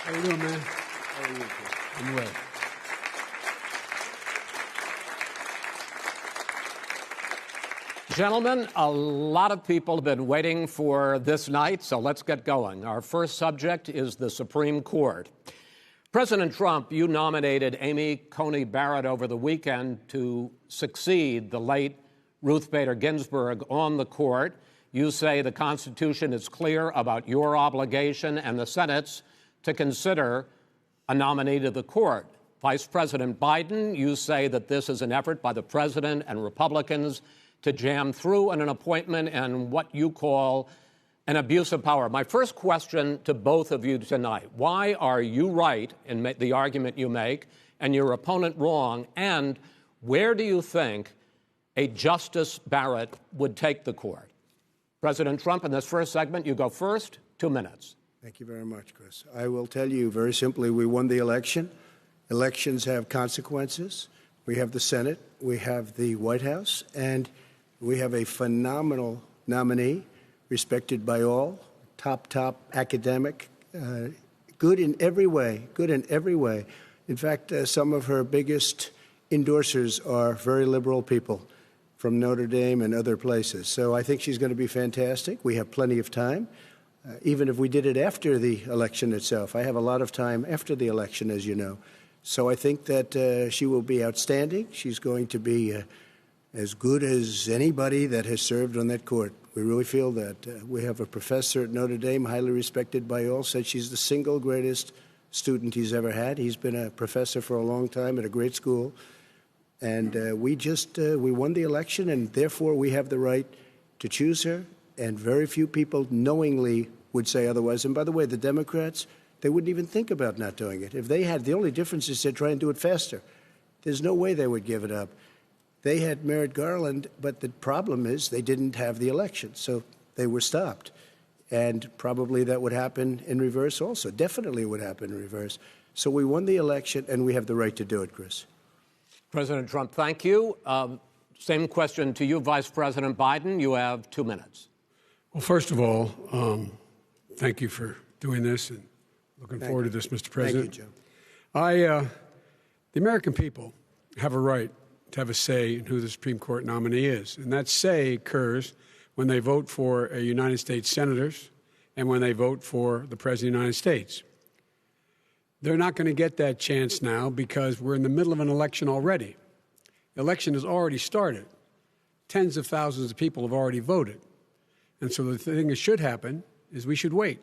How you doing, man? How are you? I'm well. Gentlemen, a lot of people have been waiting for this night, so let's get going. Our first subject is the Supreme Court. President Trump, you nominated Amy Coney Barrett over the weekend to succeed the late Ruth Bader Ginsburg on the court. You say the Constitution is clear about your obligation and the Senate's to consider a nominee to the court. Vice President Biden, you say that this is an effort by the president and Republicans to jam through an appointment and what you call an abuse of power. My first question to both of you tonight: why are you right in the argument you make and your opponent wrong? And where do you think a Justice Barrett would take the court? President Trump, in this first segment, you go first. 2 minutes. Thank you very much, Chris. I will tell you very simply, we won the election. Elections have consequences. We have the Senate, we have the White House, and we have a phenomenal nominee, respected by all, top academic, good in every way, In fact, some of her biggest endorsers are very liberal people from Notre Dame and other places. So I think she's going to be fantastic. We have plenty of time, even if we did it after the election itself. I have a lot of time after the election, as you know. So I think that she will be outstanding. She's going to be as good as anybody that has served on that court. We really feel that. We have a professor at Notre Dame, highly respected by all, said she's the single greatest student he's ever had. He's been a professor for a long time at a great school. And we won the election, and therefore we have the right to choose her. And very few people knowingly would say otherwise. And by the way, the Democrats, they wouldn't even think about not doing it. If they had, the only difference is they'd try and do it faster. There's no way they would give it up. They had Merrick Garland, but the problem is they didn't have the election, so they were stopped. And probably that would happen in reverse also. Definitely would happen in reverse. So we won the election, and we have the right to do it, Chris. President Trump, thank you. Same question to you, Vice President Biden. You have 2 minutes. Well, first of all, thank you for doing this, and looking forward to this, Mr. President. Thank you, Joe. The American people have a right to have a say in who the Supreme Court nominee is. And that say occurs when they vote for United States senators and when they vote for the President of the United States. They're not going to get that chance now because we're in the middle of an election already. The election has already started. Tens of thousands of people have already voted. And so the thing that should happen is we should wait.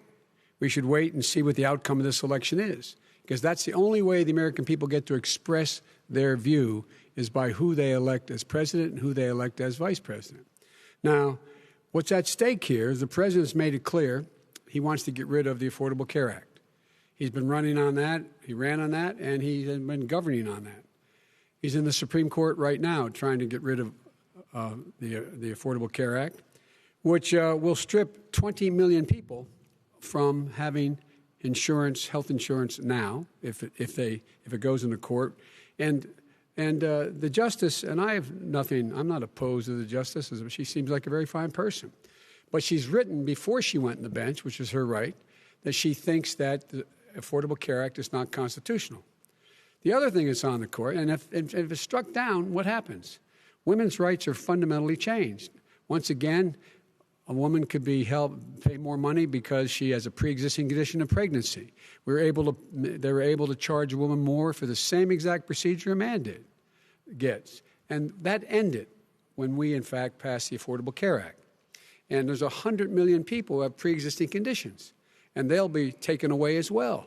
We should wait and see what the outcome of this election is, because that's the only way the American people get to express their view is by who they elect as president and who they elect as vice president. Now, what's at stake here is the president's made it clear he wants to get rid of the Affordable Care Act. He's been running on that, he ran on that, and he's been governing on that. He's in the Supreme Court right now trying to get rid of the Affordable Care Act, which will strip 20 million people from having insurance, health insurance now, if it goes into court. And the justice, and I'm not opposed to the justice. She seems like a very fine person. But she's written before she went on the bench, which is her right, that she thinks that the Affordable Care Act is not constitutional. The other thing that's on the court, and if it's struck down, what happens? Women's rights are fundamentally changed. Once again, a woman could be pay more money because she has a pre-existing condition of pregnancy. They were able to charge a woman more for the same exact procedure a man gets. And that ended when we, in fact, passed the Affordable Care Act. And there's 100 million people who have pre-existing conditions, and they'll be taken away as well.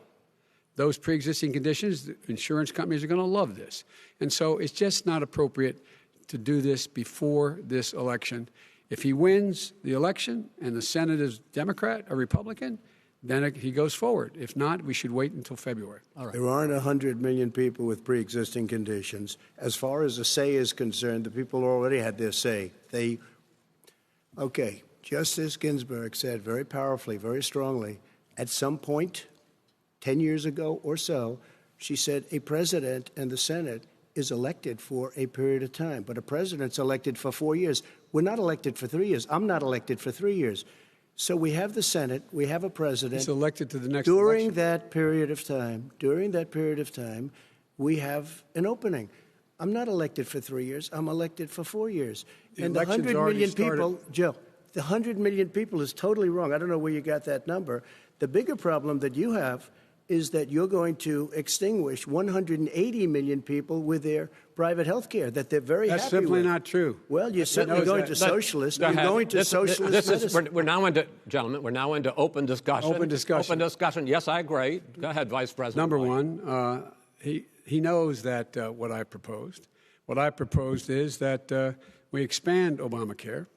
Those pre-existing conditions, the insurance companies are going to love this. And so it's just not appropriate to do this before this election. If he wins the election and the Senate is Democrat or Republican, then he goes forward. If not, we should wait until February. All right. There aren't 100 million people with pre-existing conditions. As far as the say is concerned, the people already had their say. Okay, Justice Ginsburg said very powerfully, very strongly, at some point 10 years ago or so, she said a president and the Senate is elected for a period of time, but a president's elected for 4 years. We're not elected for 3 years. I'm not elected for 3 years. So we have the Senate, we have a president. He's elected to the next During election. that period of time, we have an opening. I'm not elected for 3 years. I'm elected for 4 years. And the 100 million people, Joe, the 100 million people is totally wrong. I don't know where you got that number. The bigger problem that you have is that you're going to extinguish 180 million people with their private health care that they're very happy with. That's simply not true. Well, you're certainly going to socialist. You're going to socialist medicine. We're now into, gentlemen, we're now into open discussion. Open discussion. Open discussion. Yes, I agree. Go ahead, Vice President. Number White. one, he knows that what I proposed. What I proposed is that we expand Obamacare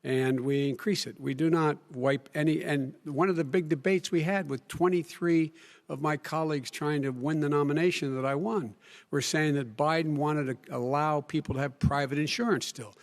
and we increase it. We do not wipe any. And one of the big debates we had with 23 of my colleagues trying to win the nomination that I won were saying that Biden wanted to allow people to have private insurance still.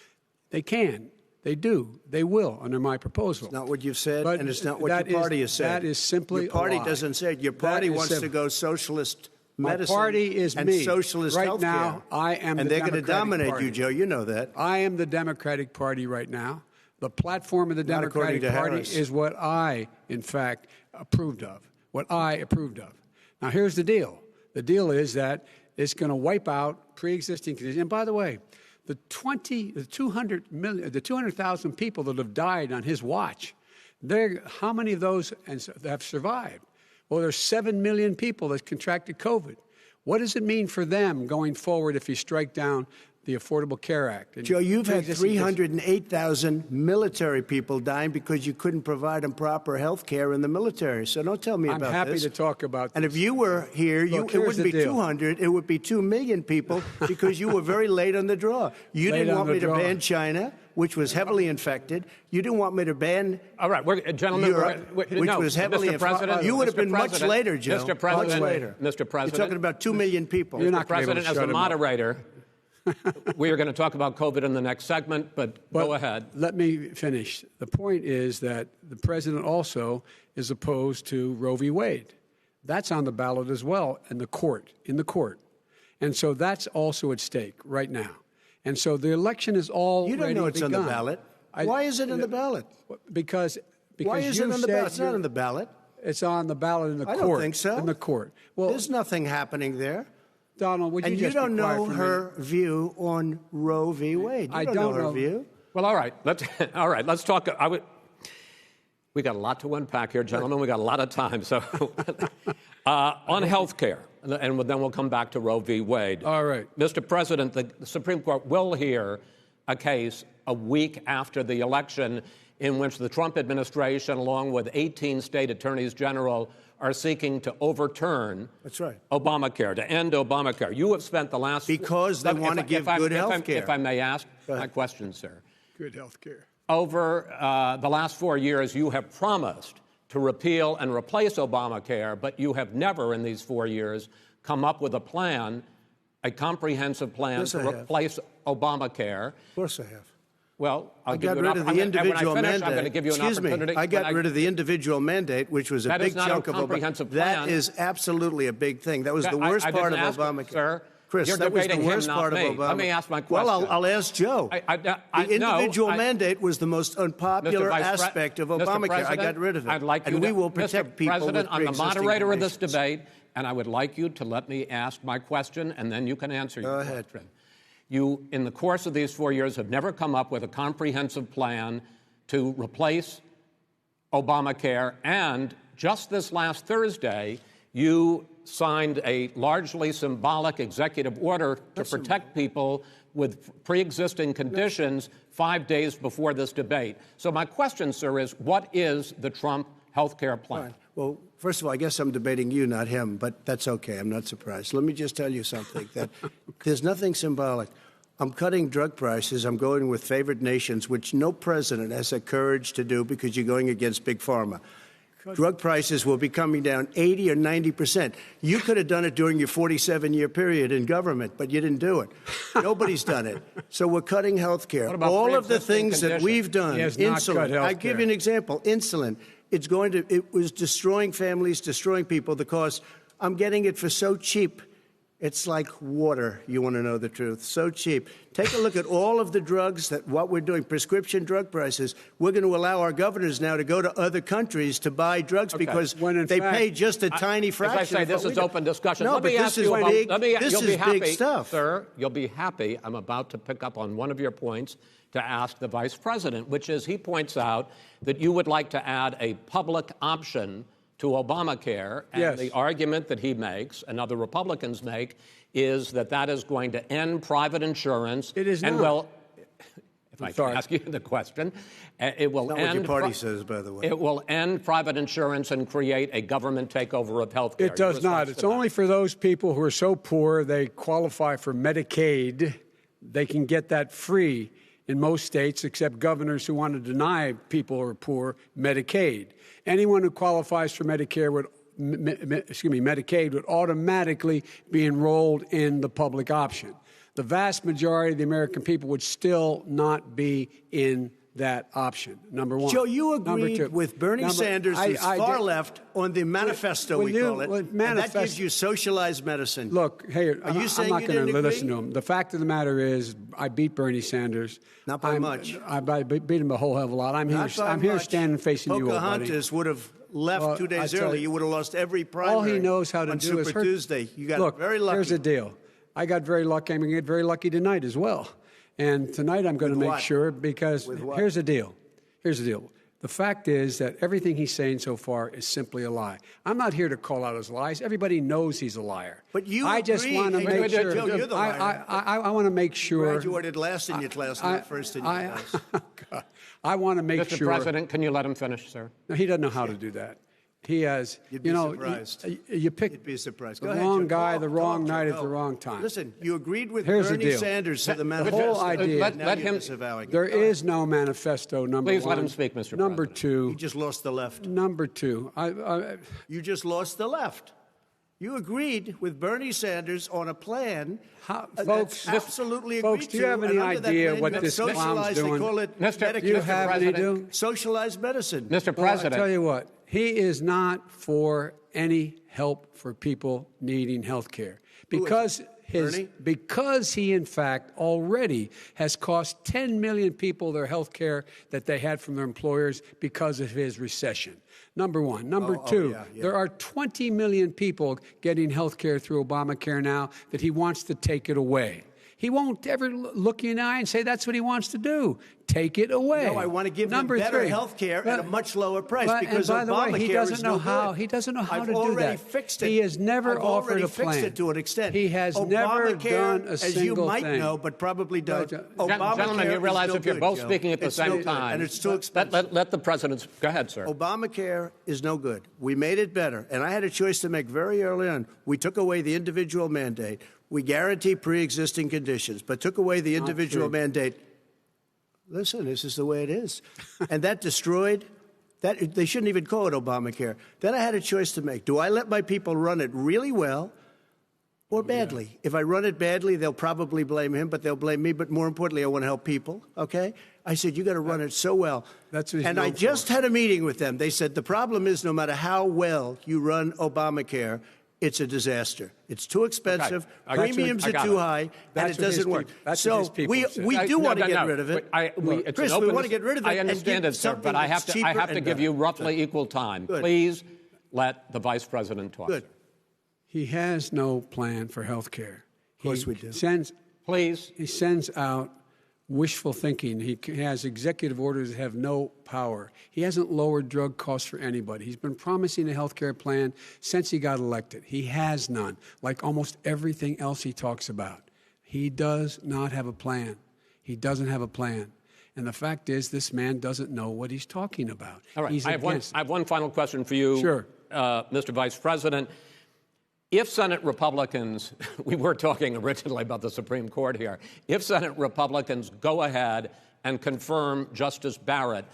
They can. They do. They will under my proposal. It's not what you've said, But and it's not what your party has said. That is simply your party a lie. doesn't say it. Your party wants to go socialist medicine. My party is and me. socialist right healthcare. now, I am and the they're going to Democratic dominate Party. you, Joe. You know that. I am the Democratic Party right now. The platform of the Not according Democratic to Party Harris. is what I, in fact, approved of. What I approved of. Now, here's the deal. The deal is that it's going to wipe out pre-existing conditions. And by the way, the 200,000 people that have died on his watch, how many of those have survived? Well, there's 7 million people that contracted COVID. What does it mean for them going forward if you strike down the Affordable Care Act? Joe, you've had 308,000 military people dying because you couldn't provide them proper health care in the military. So don't tell me about this. I'm happy to talk about this. And if you were here, Look, it wouldn't be deal. 200, it would be 2 million people because you were very late on the draw. You didn't want me to ban China, which was heavily infected. You didn't want me to ban All right, gentlemen, Europe, which was heavily Mr. President, You would have been Mr. much President, later, Joe. Mr. President, much later. Mr. President. You're talking about 2 million people. You're not Mr. President, as a moderator, we are going to talk about COVID in the next segment, but go ahead. Let me finish. The point is that the president also is opposed to Roe v. Wade. That's on the ballot as well in the court. And so that's also at stake right now. And so the election is already You don't know it's begun. on the ballot. Why is it on the ballot? Because Why is it on the ballot? It's not on the ballot. It's on the ballot in the court. I don't think so. In the court. Well, there's nothing happening there. Donald, would you and just you don't be quiet know for a her view on Roe v. Wade. You I don't know her view. Well, all right. Let's talk. We got a lot to unpack here, gentlemen. We got a lot of time. So on health care, and then we'll come back to Roe v. Wade. All right. Mr. President, the Supreme Court will hear a case a week after the election in which the Trump administration, along with 18 state attorneys general, are seeking to overturn Obamacare, to end Obamacare. You have spent the last... Because they want to give good health care. If I may ask my question, sir. Good health care. Over the last 4 years, you have promised to repeal and replace Obamacare, but you have never in these 4 years come up with a plan, a comprehensive plan to replace Obamacare. Of course I have. Well, I got rid of the individual mandate. I'm going to give you an opportunity. I got rid of the individual mandate, which was a big chunk of Obamacare. That is absolutely a big thing. That was the worst part of Obamacare. Sir, Chris, that was the worst part of Obamacare. Let me ask my question. Well, I'll ask Joe. The individual mandate was the most unpopular aspect of Obamacare. I got rid of it. I'd like you and we will protect people with President, I'm the moderator of this conditions. debate, and I would like you to let me ask my question, and then you can answer your question. Go ahead. You, in the course of these 4 years, have never come up with a comprehensive plan to replace Obamacare. And just this last Thursday, you signed a largely symbolic executive order to protect people with pre-existing conditions 5 days before this debate. So my question, sir, is what is the Trump health care plan? Fine. Well, first of all, I guess I'm debating you, not him, but that's okay. I'm not surprised. Let me just tell you something, that there's nothing symbolic. I'm cutting drug prices. I'm going with favored nations, which no president has the courage to do because you're going against Big Pharma. Drug prices will be coming down 80 or 90%. You could have done it during your 47-year period in government, but you didn't do it. Nobody's done it. So we're cutting health care. All of the things that we've done, insulin. I give you an example, insulin. It was destroying families, destroying people because I'm getting it for so cheap It's like water, you want to know the truth. So cheap. Take a look at all of the drugs what we're doing, prescription drug prices. We're going to allow our governors now to go to other countries to buy drugs because they pay just a tiny fraction. As I say, this is open discussion. No, let me ask you about, this is big stuff. Sir, you'll be happy. I'm about to pick up on one of your points to ask the vice president, which is he points out that you would like to add a public option to Obamacare, and yes. The argument that he makes and other Republicans make is that that is going to end private insurance. It is and not. Well, if I can ask you the question, it will not end. What your party says, by the way. It will end private insurance and create a government takeover of health care. It does not. It's only for those people who are so poor they qualify for Medicaid. They can get that free in most states, except governors who want to deny people who are poor Medicaid. Anyone who qualifies for Medicare Medicaid would automatically be enrolled in the public option. The vast majority of the American people would still not be in that option, number one. Joe, you agreed with Bernie Sanders, who's far left, on the manifesto, we call it, and that gives you socialized medicine. Look, hey, Are you saying I'm not you going to didn't listen to agree? him. The fact of the matter is, I beat Bernie Sanders. Not by much. I beat him a whole hell of a lot. I'm here standing facing you, old buddy. Pocahontas would have left 2 days early. You would have lost every primary. All he knows how to on do Super is hurt. Tuesday. You got very lucky. Here's the deal. I got very lucky. I'm going to get very lucky tonight as well. And tonight I'm going to make sure, because here's the deal. Here's the deal. The fact is that everything he's saying so far is simply a lie. I'm not here to call out his lies. Everybody knows he's a liar. But you I just want to make sure. Joe, you're the liar. I want to make sure. Graduated last in your class, not first in your class. I want to make Mr. sure. Mr. President, can you let him finish, sir? No, he doesn't know how to do that. He has, You'd be surprised. You pick You'd be surprised. the wrong guy, the wrong night at the wrong time. Listen, you agreed with Here's the Bernie deal. Sanders to the The manifesto. whole idea. Let him. There is no manifesto, number Please one. let him speak, Mr. Number President. two. You just lost the left. Number two. You just lost the left. You agreed with Bernie Sanders on a plan folks, that's absolutely folks, agreed do you have to, any and under that idea plan, what you have this clown's socialized, doing? They call it Mr. Do you Mr. have any President. socialized medicine. Mr. Well, President. I tell you what, he is not for any help for people needing health care. Because he, in fact, already has cost 10 million people their health care that they had from their employers because of his recession. Number one. Number two, there are 20 million people getting health care through Obamacare now that he wants to take it away. He won't ever look you in the eye and say that's what he wants to do. Take it away. No, I want to give them better health care at a much lower price because by the way, Obamacare he doesn't is know no how. good. He doesn't know how I've to do already that. fixed it. He has never I've offered already a plan. fixed it to an extent. He has Obamacare, never done a as single you might thing. know, but probably don't. Gentlemen, you realize if you're both speaking at the same time, and it's too expensive. Let the president go ahead, sir. Obamacare is no good. We made it better, and I had a choice to make very early on. We took away the individual mandate. We guarantee pre-existing conditions, but took away the individual mandate. Listen, this is the way it is. And that destroyed that. They shouldn't even call it Obamacare. Then I had a choice to make. Do I let my people run it really well or badly? Yeah. If I run it badly, they'll probably blame him, but they'll blame me. But more importantly, I want to help people, okay? I said, you got to run it so well. That's what he's and I just had a meeting with them. They said, the problem is no matter how well you run Obamacare, it's a disaster. It's too expensive. Okay. Premiums are too high, and it doesn't work. So we do want to get rid of it. Chris, we want to get rid of it. I understand it, sir, but I have to give you roughly equal time. Good. Please let the vice president talk. Good. He has no plan for health care. Of course we do. He sends out wishful thinking. He has executive orders that have no power. He hasn't lowered drug costs for anybody. He's been promising a health care plan since he got elected. He has none, like almost everything else he talks about. He does not have a plan. He doesn't have a plan. And the fact is, this man doesn't know what he's talking about. All right. I have one final question for you, sure. Mr. Vice President. If Senate Republicans, we were talking originally about the Supreme Court here, if Senate Republicans go ahead and confirm Justice Barrett,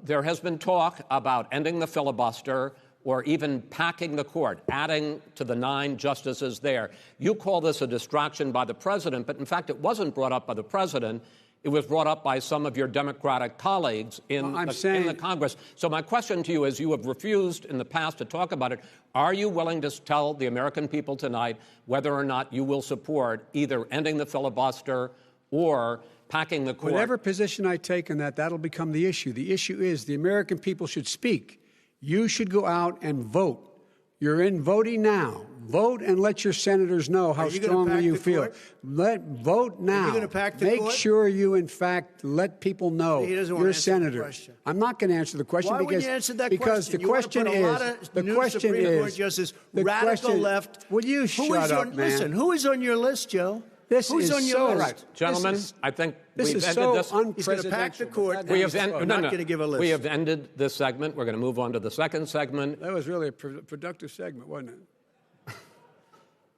there has been talk about ending the filibuster or even packing the court, adding to the 9 justices there. You call this a distraction by the president, but in fact it wasn't brought up by the president. It was brought up by some of your Democratic colleagues in the Congress. So my question to you is, you have refused in the past to talk about it. Are you willing to tell the American people tonight whether or not you will support either ending the filibuster or packing the court? Whatever position I take on that, that'll become the issue. The issue is the American people should speak. You should go out and vote. You're in voting now. Vote and let your senators know how strongly you feel. Vote now. Are you going to pack the Make court? sure you, in fact, let people know He doesn't want you're to a answer the senator. question. I'm not going to answer the question Why wouldn't you answer that because question? the question is the Supreme Court justice, radical left. Will you shut up, man? Listen, who is on your list, Joe? This Who's is on your so list? Right. Gentlemen, I think this we've is ended so this. He's going to pack the court. We have I'm not going to give a list. We have ended this segment. We're going to move on to the second segment. That was really a productive segment, wasn't it?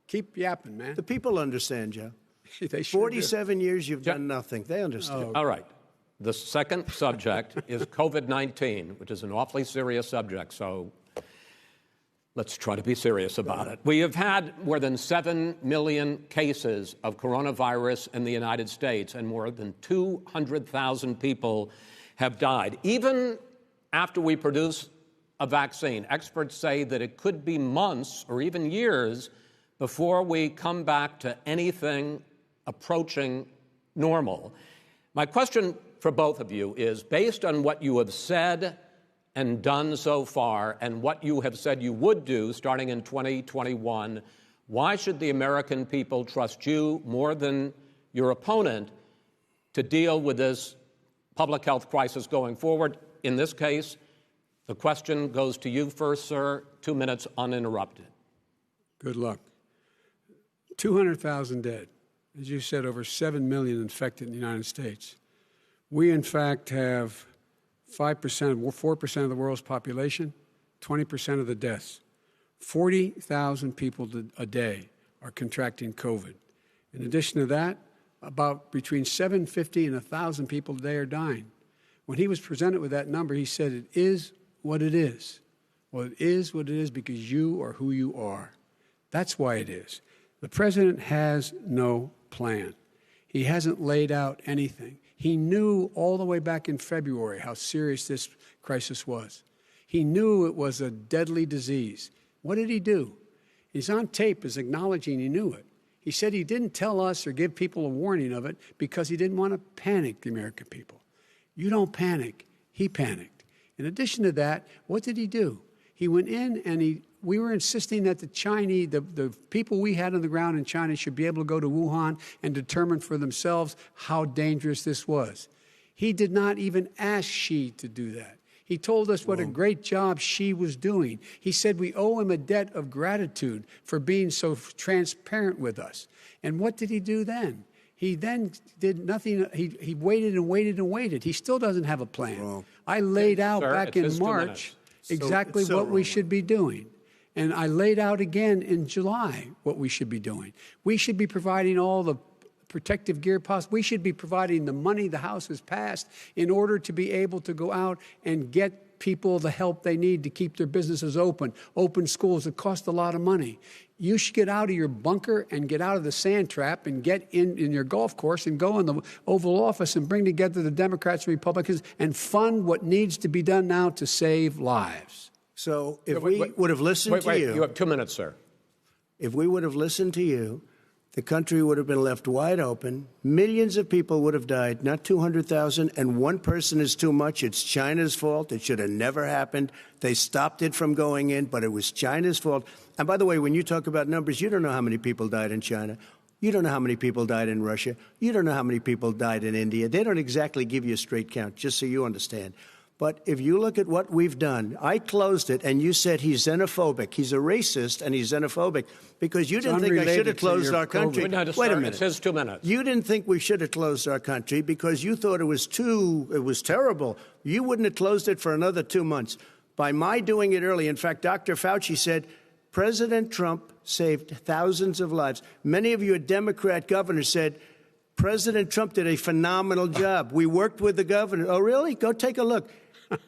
Keep yapping, man. The people understand, Joe. They sure 47 years, you've done nothing. They understand. All right. The second subject is COVID-19, which is an awfully serious subject, so let's try to be serious about it. We have had more than 7 million cases of coronavirus in the United States, and more than 200,000 people have died. Even after we produce a vaccine, experts say that it could be months or even years before we come back to anything approaching normal. My question for both of you is, based on what you have said and done so far and what you have said you would do starting in 2021, why should the American people trust you more than your opponent to deal with this public health crisis going forward? In this case, the question goes to you first, sir. 2 minutes uninterrupted. Good luck. 200,000 dead. As you said, over 7 million infected in the United States. We, in fact, have 4% of the world's population, 20% of the deaths. 40,000 people a day are contracting COVID. In addition to that, about between 750 and 1,000 people a day are dying. When he was presented with that number, he said, it is what it is. Well, it is what it is because you are who you are. That's why it is. The president has no plan. He hasn't laid out anything. He knew all the way back in February how serious this crisis was. He knew it was a deadly disease. What did he do? He's on tape as acknowledging he knew it. He said he didn't tell us or give people a warning of it because he didn't want to panic the American people. You don't panic. He panicked. In addition to that, what did he do? He went in and we were insisting that the people we had on the ground in China should be able to go to Wuhan and determine for themselves how dangerous this was. He did not even ask Xi to do that. He told us what a great job Xi was doing. He said we owe him a debt of gratitude for being so transparent with us. And what did he do then? He then did nothing. He waited and waited and waited. He still doesn't have a plan. Wrong. I laid out Sir, back in March exactly what we should be doing. And I laid out again in July what we should be doing. We should be providing all the protective gear possible. We should be providing the money the House has passed in order to be able to go out and get people the help they need to keep their businesses open schools that cost a lot of money. You should get out of your bunker and get out of the sand trap and get in your golf course and go in the Oval Office and bring together the Democrats and Republicans and fund what needs to be done now to save lives. So if we would have listened to you... You have 2 minutes, sir. If we would have listened to you, the country would have been left wide open. Millions of people would have died, not 200,000, and one person is too much. It's China's fault. It should have never happened. They stopped it from going in, but it was China's fault. And by the way, when you talk about numbers, you don't know how many people died in China. You don't know how many people died in Russia. You don't know how many people died in India. They don't exactly give you a straight count, just so you understand. But if you look at what we've done, I closed it, and you said he's xenophobic. He's a racist, and he's xenophobic because you didn't think I should have closed our country. Wait a minute. It says 2 minutes. You didn't think we should have closed our country because you thought it was terrible. You wouldn't have closed it for another 2 months. By my doing it early, in fact, Dr. Fauci said, President Trump saved thousands of lives. Many of your Democrat governors said, President Trump did a phenomenal job. We worked with the governor. Oh, really? Go take a look.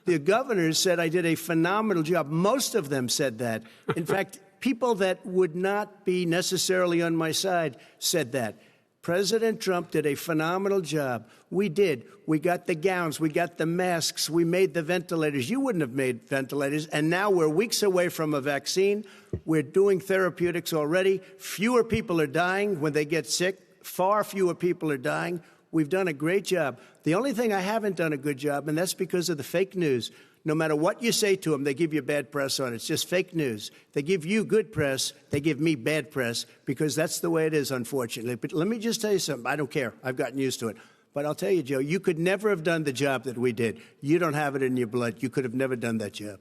The governors said I did a phenomenal job. Most of them said that. In fact, people that would not be necessarily on my side said that. President Trump did a phenomenal job. We did. We got the gowns. We got the masks. We made the ventilators. You wouldn't have made ventilators. And now we're weeks away from a vaccine. We're doing therapeutics already. Fewer people are dying when they get sick. Far fewer people are dying. We've done a great job. The only thing I haven't done a good job, and that's because of the fake news. No matter what you say to them, they give you bad press on it. It's just fake news. They give you good press. They give me bad press because that's the way it is, unfortunately. But let me just tell you something. I don't care. I've gotten used to it. But I'll tell you, Joe, you could never have done the job that we did. You don't have it in your blood. You could have never done that job.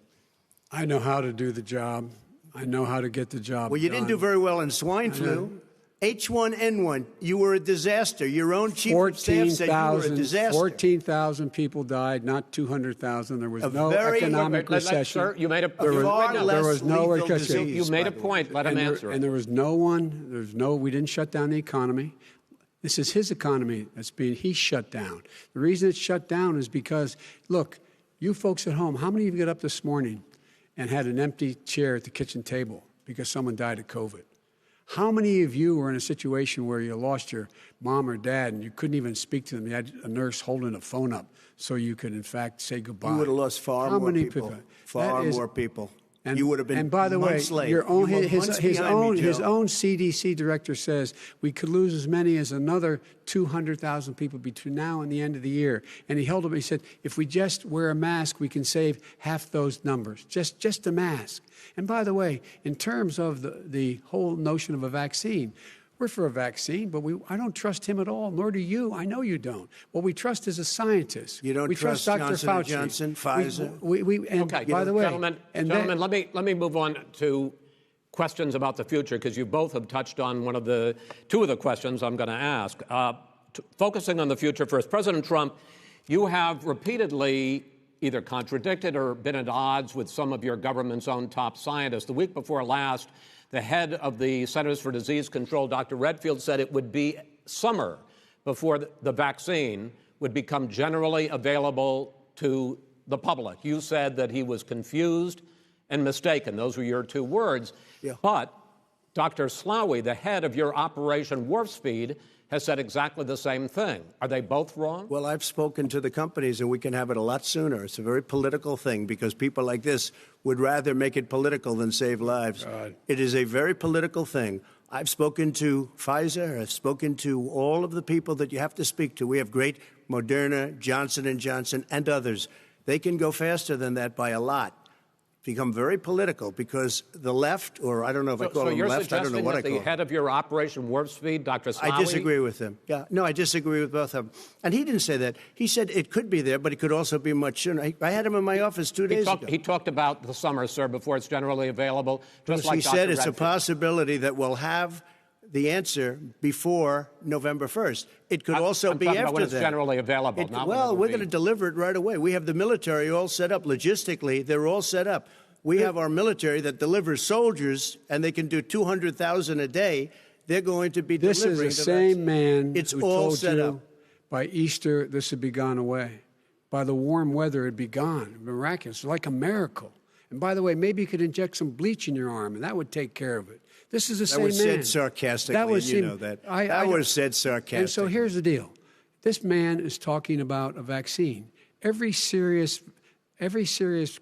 I know how to do the job. I know how to get the job Well, you done. didn't do very well in swine flu. H1N1, you were a disaster. Your own chief of staff said you were a disaster. 14,000 people died, not 200,000. There was no very- economic recession. Sir, you made a There was no lethal recession. disease, You made a by the way. point. Let him answer. And there was no one, we didn't shut down the economy. This is his economy he's shut down. The reason it's shut down is because, look, you folks at home, how many of you got up this morning and had an empty chair at the kitchen table because someone died of COVID? How many of you were in a situation where you lost your mom or dad and you couldn't even speak to them? You had a nurse holding a phone up so you could, in fact, say goodbye. You would have lost far more people. Far more people. You would have been And by the way, months late. your own, You were his months behind me, own Joe. CDC director says we could lose as many as another 200,000 people between now and the end of the year. And he held up. He said, if we just wear a mask, we can save half those numbers. Just a mask. And by the way, in terms of the whole notion of a vaccine, we're for a vaccine, but I don't trust him at all, nor do you. I know you don't. What we trust is a scientist. You don't we trust Dr. Johnson Fauci. & Johnson, Pfizer? Okay, by the way, gentlemen, let me move on to questions about the future, because you both have touched on two of the questions I'm going to ask. Focusing on the future first, President Trump, you have repeatedly either contradicted or been at odds with some of your government's own top scientists. The week before last, the head of the Centers for Disease Control, Dr. Redfield, said it would be summer before the vaccine would become generally available to the public. You said that he was confused and mistaken. Those were your two words. Yeah. But Dr. Slaoui, the head of your Operation Warp Speed, has said exactly the same thing. Are they both wrong? Well, I've spoken to the companies, and we can have it a lot sooner. It's a very political thing because people like this would rather make it political than save lives. God. It is a very political thing. I've spoken to Pfizer. I've spoken to all of the people that you have to speak to. We have great Moderna, Johnson & Johnson, and others. They can go faster than that by a lot. Become very political because the left, or I don't know if I call them left, I don't know what I call them. So you're suggesting that the head of your Operation Warp Speed, Dr. Slaoui? I disagree with him. Yeah, no, I disagree with both of them. And he didn't say that. He said it could be there, but it could also be much sooner. I had him in my office 2 days ago. He talked about the summer, sir, before it's generally available. Just like He Dr. said it's a Redfield. possibility that we'll have the answer before November 1st. It could also be I'm talking after about when it's that. generally available. Not Well, when we're it will going to be. deliver it right away. We have the military all set up. Logistically, they're all set up. We have our military that delivers soldiers, and they can do 200,000 a day. They're going to be this delivering is the the same vaccine. man It's who all told set you up. by Easter this would be gone away. By the warm weather, it'd be gone. Miraculous, like a miracle. And by the way, maybe you could inject some bleach in your arm, and that would take care of it. This is the same man. That was said sarcastically, you know that. That was said sarcastically. And so here's the deal. This man is talking about a vaccine. Every serious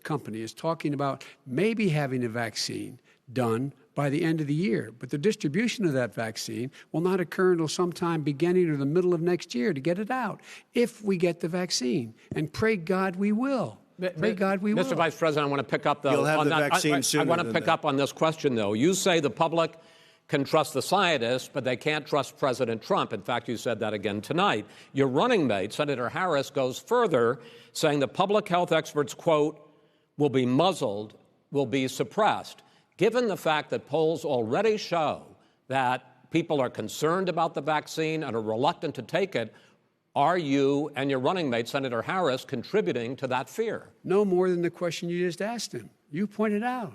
company is talking about maybe having a vaccine done by the end of the year. But the distribution of that vaccine will not occur until sometime beginning or the middle of next year to get it out, if we get the vaccine. And pray God we will. Pray God we will. Mr. Vice President, I want to pick up You'll have on the that. vaccine sooner I want to than pick that. up on this question, though. You say the public can trust the scientists, but they can't trust President Trump. In fact, you said that again tonight. Your running mate, Senator Harris, goes further, saying the public health experts, quote, will be muzzled, will be suppressed. Given the fact that polls already show that people are concerned about the vaccine and are reluctant to take it, are you and your running mate, Senator Harris, contributing to that fear? No more than the question you just asked him. You pointed out.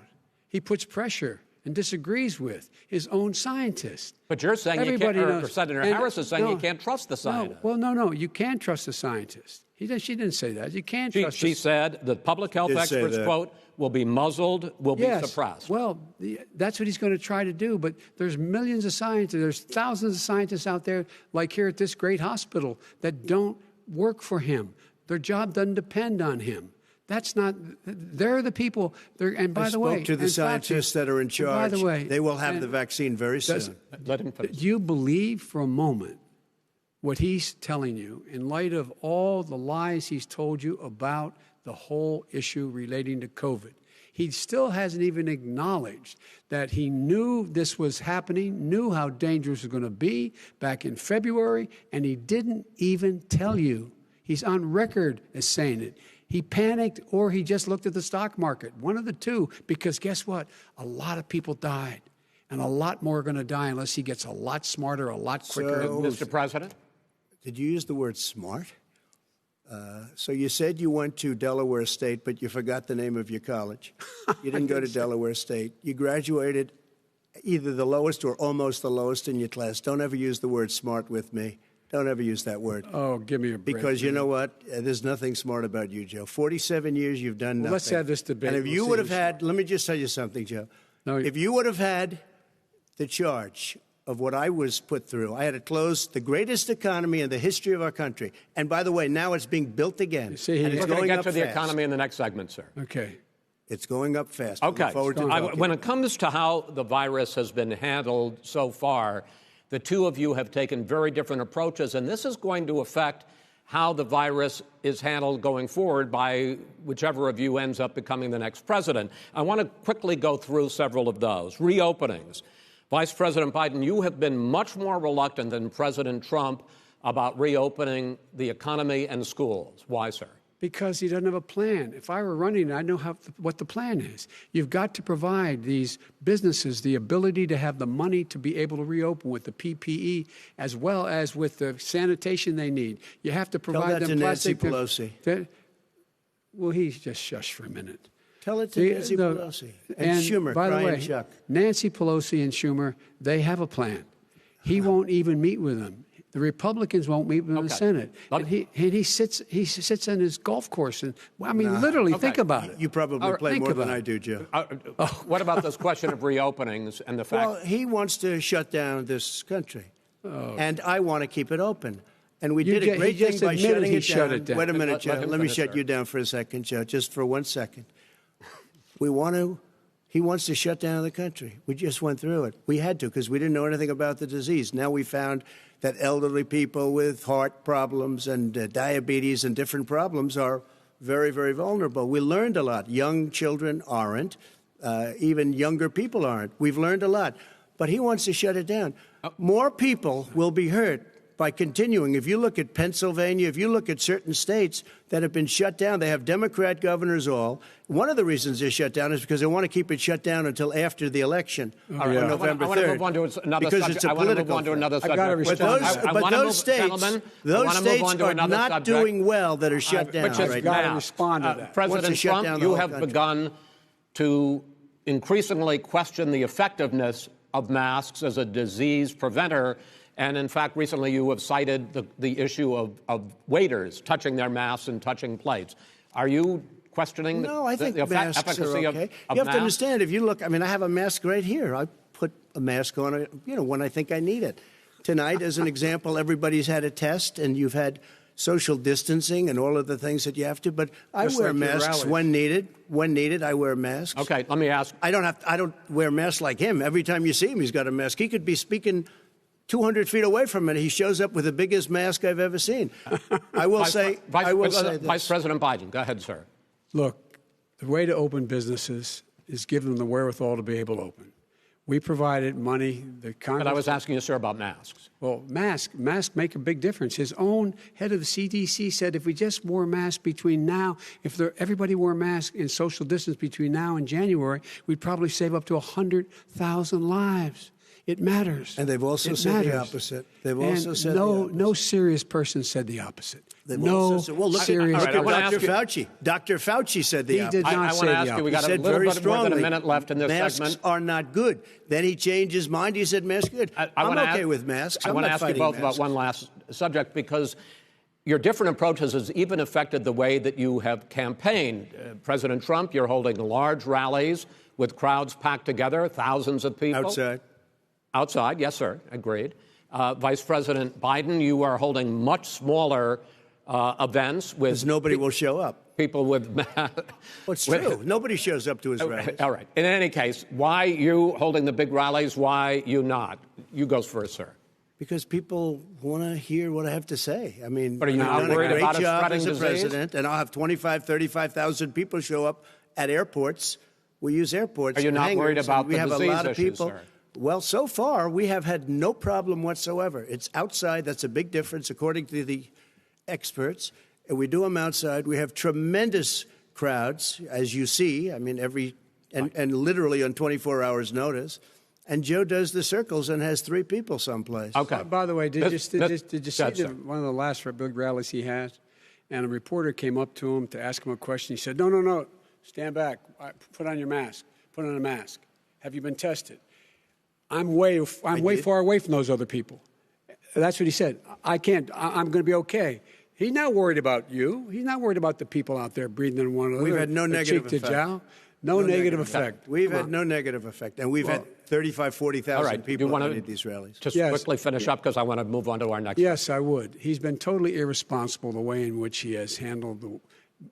He puts pressure and disagrees with his own scientists. But you're saying Everybody you can't, knows. Senator And Harris is saying you can't trust the scientists. No, you can trust the scientists. She didn't say that. You can't trust She said the public health experts, quote, will be muzzled, will be suppressed. Well, that's what he's going to try to do. But there's millions of scientists, there's thousands of scientists out there, like here at this great hospital, that don't work for him. Their job doesn't depend on him. That's not. They're the people. And by the way, I spoke to the scientists that are in charge. By the way, they will have the vaccine very soon. Let him finish. Do you believe for a moment what he's telling you in light of all the lies he's told you about the whole issue relating to COVID? He still hasn't even acknowledged that he knew this was happening, knew how dangerous it was going to be back in February, and he didn't even tell you. He's on record as saying it. He panicked or he just looked at the stock market, one of the two, because guess what? A lot of people died, and a lot more are going to die unless he gets a lot smarter, a lot quicker. Mr. President? Did you use the word smart? So you said you went to Delaware State, but you forgot the name of your college. You didn't go to Delaware State. You graduated either the lowest or almost the lowest in your class. Don't ever use the word smart with me. Don't ever use that word. Oh, give me a break. Because you know what? There's nothing smart about you, Joe. 47 years, you've done nothing. Let's have this debate. And if you would have had, let me just tell you something, Joe. No, if you would have had the charge of what I was put through, I had to close the greatest economy in the history of our country. And by the way, now it's being built again. See, and we're going to get to the economy in the next segment, sir. Okay. It's going up fast. Okay. When it comes to how the virus has been handled so far, the two of you have taken very different approaches, and this is going to affect how the virus is handled going forward by whichever of you ends up becoming the next president. I want to quickly go through several of those. Reopenings. Vice President Biden, you have been much more reluctant than President Trump about reopening the economy and schools. Why, sir? Because he doesn't have a plan. If I were running, I'd know what the plan is. You've got to provide these businesses the ability to have the money to be able to reopen with the PPE as well as with the sanitation they need. You have to provide them plastic. Tell that to Nancy Pelosi. Well, he's just shush for a minute. Tell it to Nancy Pelosi and Schumer. By the way, Chuck. Nancy Pelosi and Schumer, they have a plan. He won't even meet with them. The Republicans won't meet with the Senate. And he sits on his golf course. And literally, think about it. You probably play more than I do, Joe. What about this question of reopenings and the fact? Well, he wants to shut down this country, and I want to keep it open. And we did a great thing by shutting it down. Wait a minute, Joe. Let me shut you down for a second, Joe, just for 1 second. He wants to shut down the country. We just went through it. We had to because we didn't know anything about the disease. Now we found that elderly people with heart problems and diabetes and different problems are very, very vulnerable. We learned a lot. Young children aren't. Even younger people aren't. We've learned a lot. But he wants to shut it down. More people will be hurt by continuing. If you look at Pennsylvania, if you look at certain states that have been shut down, they have Democrat governors all. One of the reasons they're shut down is because they want to keep it shut down until after the election on November 3rd. I want to move on to another because subject. It's a political But those states are not doing well that are shut down right now. Respond to that. President Trump, you have begun to increasingly question the effectiveness of masks as a disease preventer. And in fact, recently you have cited the issue of waiters touching their masks and touching plates. Are you questioning the efficacy of masks? You have to understand, if you look, I have a mask right here. I put a mask on, when I think I need it. Tonight, as an example, everybody's had a test, and you've had social distancing and all of the things that you have to. But I wear masks when needed. When needed, I wear masks. Okay, let me ask. I don't wear masks like him. Every time you see him, he's got a mask. He could be speaking 200 feet away from it, he shows up with the biggest mask I've ever seen. I will say this. Vice President Biden, go ahead, sir. Look, the way to open businesses is give them the wherewithal to be able to open. We provided money. But I was asking you, sir, about masks. Well, masks make a big difference. His own head of the CDC said if we just wore masks between now, everybody wore masks in social distance between now and January, we'd probably save up to 100,000 lives. It matters. And they've also said the opposite. They've also said no serious person said the opposite. Look at Dr. Fauci. Dr. Fauci said the opposite. He did not say the opposite. We got a little bit more than a minute left in this segment. Masks are not good. Then he changed his mind. He said masks good. I'm okay with masks. I want to ask you both about one last subject, because Your different approaches has even affected the way that you have campaigned. President Trump, you're holding large rallies with crowds packed together, thousands of people. Outside. Outside, yes, sir, agreed. Vice President Biden, you are holding much smaller events with... Because nobody will show up. People with... Well, it's true. Nobody shows up to his rallies. All right. In any case, why you holding the big rallies? Why you not? You go first, sir. Because people want to hear what I have to say. I mean, but are you not worried about it spreading as a disease? president, and I'll have 35,000 people show up at airports. We use airports. Are you not worried about we the have disease a lot of issues, people. sir? Well, so far we have had no problem whatsoever. It's outside. That's a big difference, according to the experts. And we do them outside. We have tremendous crowds, as you see. I mean, and literally on 24 hours' notice. And Joe does the circles and has 3 people someplace. Okay. By the way, did you see sir. one of the last big rallies he had? And a reporter came up to him to ask him a question. He said, no, stand back. Put on your mask. Put on a mask. Have you been tested? I'm way far away from those other people. That's what he said. I can't. I'm going to be okay. He's not worried about you. He's not worried about the people out there breathing in one another. We've had no negative cheek effect. To jowl. No negative effect. We've had no negative effect. And we've had 35,000, 40,000 people at these rallies. Just quickly finish up because I want to move on to our next. Yes, I would. He's been totally irresponsible the way in which he has handled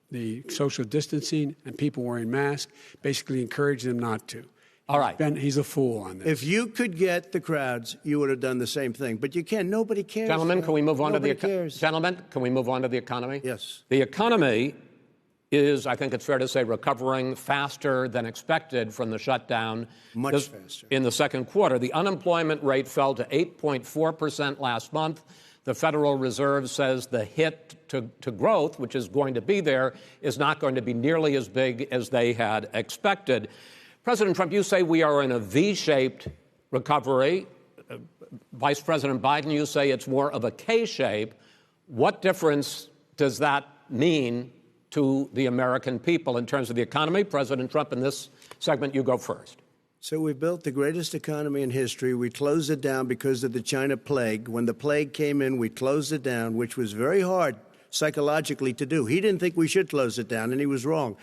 the social distancing and people wearing masks, basically encouraging them not to. All right. He's a fool on this. If you could get the crowds, you would have done the same thing. But you can't. Nobody cares. Gentlemen, can we move on to the cares. Gentlemen, can we move on to the economy? Yes. The economy is, I think it's fair to say, recovering faster than expected from the shutdown. Much faster. In the second quarter, the unemployment rate fell to 8.4% last month. The Federal Reserve says the hit to growth, which is going to be there, is not going to be nearly as big as they had expected. President Trump, you say we are in a V-shaped recovery. Vice President Biden, you say it's more of a K-shape. What difference does that mean to the American people in terms of the economy? President Trump, in this segment, you go first. So we built the greatest economy in history. We closed it down because of the China plague. When the plague came in, we closed it down, which was very hard psychologically to do. He didn't think we should close it down, and he was wrong.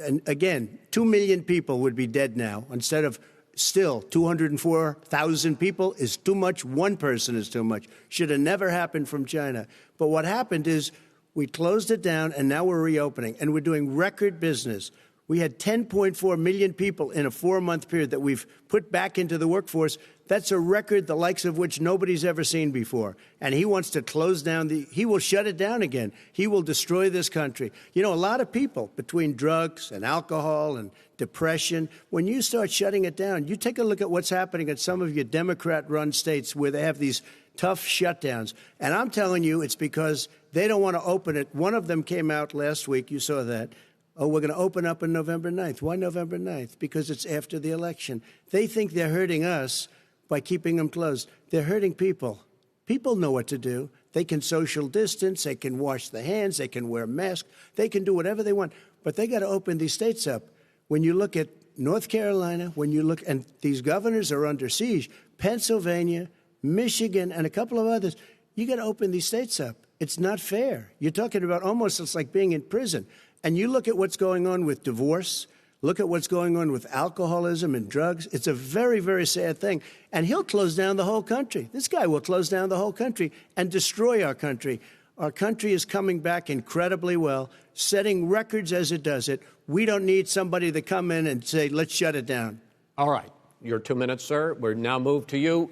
And again, 2 million people would be dead now. Instead of still 204,000 people is too much. One person is too much. Should have never happened from China. But what happened is we closed it down, and now we're reopening, and we're doing record business. We had 10.4 million people in a 4-month period that we've put back into the workforce. That's a record the likes of which nobody's ever seen before. And he wants to close down he will shut it down again. He will destroy this country. You know, a lot of people, between drugs and alcohol and depression, when you start shutting it down, you take a look at what's happening in some of your Democrat-run states where they have these tough shutdowns. And I'm telling you, it's because they don't want to open it. One of them came out last week. You saw that. Oh, we're going to open up on November 9th. Why November 9th? Because it's after the election. They think they're hurting us by keeping them closed. They're hurting people. People know what to do. They can social distance. They can wash their hands. They can wear masks. They can do whatever they want. But they got to open these states up. When you look at North Carolina, and these governors are under siege, Pennsylvania, Michigan, and a couple of others, you got to open these states up. It's not fair. You're talking about almost it's like being in prison. And you look at what's going on with divorce, look at what's going on with alcoholism and drugs. It's a very, very sad thing. And he'll close down the whole country. This guy will close down the whole country and destroy our country. Our country is coming back incredibly well, setting records as it does it. We don't need somebody to come in and say, let's shut it down. All right. Your 2 minutes, sir. We're now moved to you.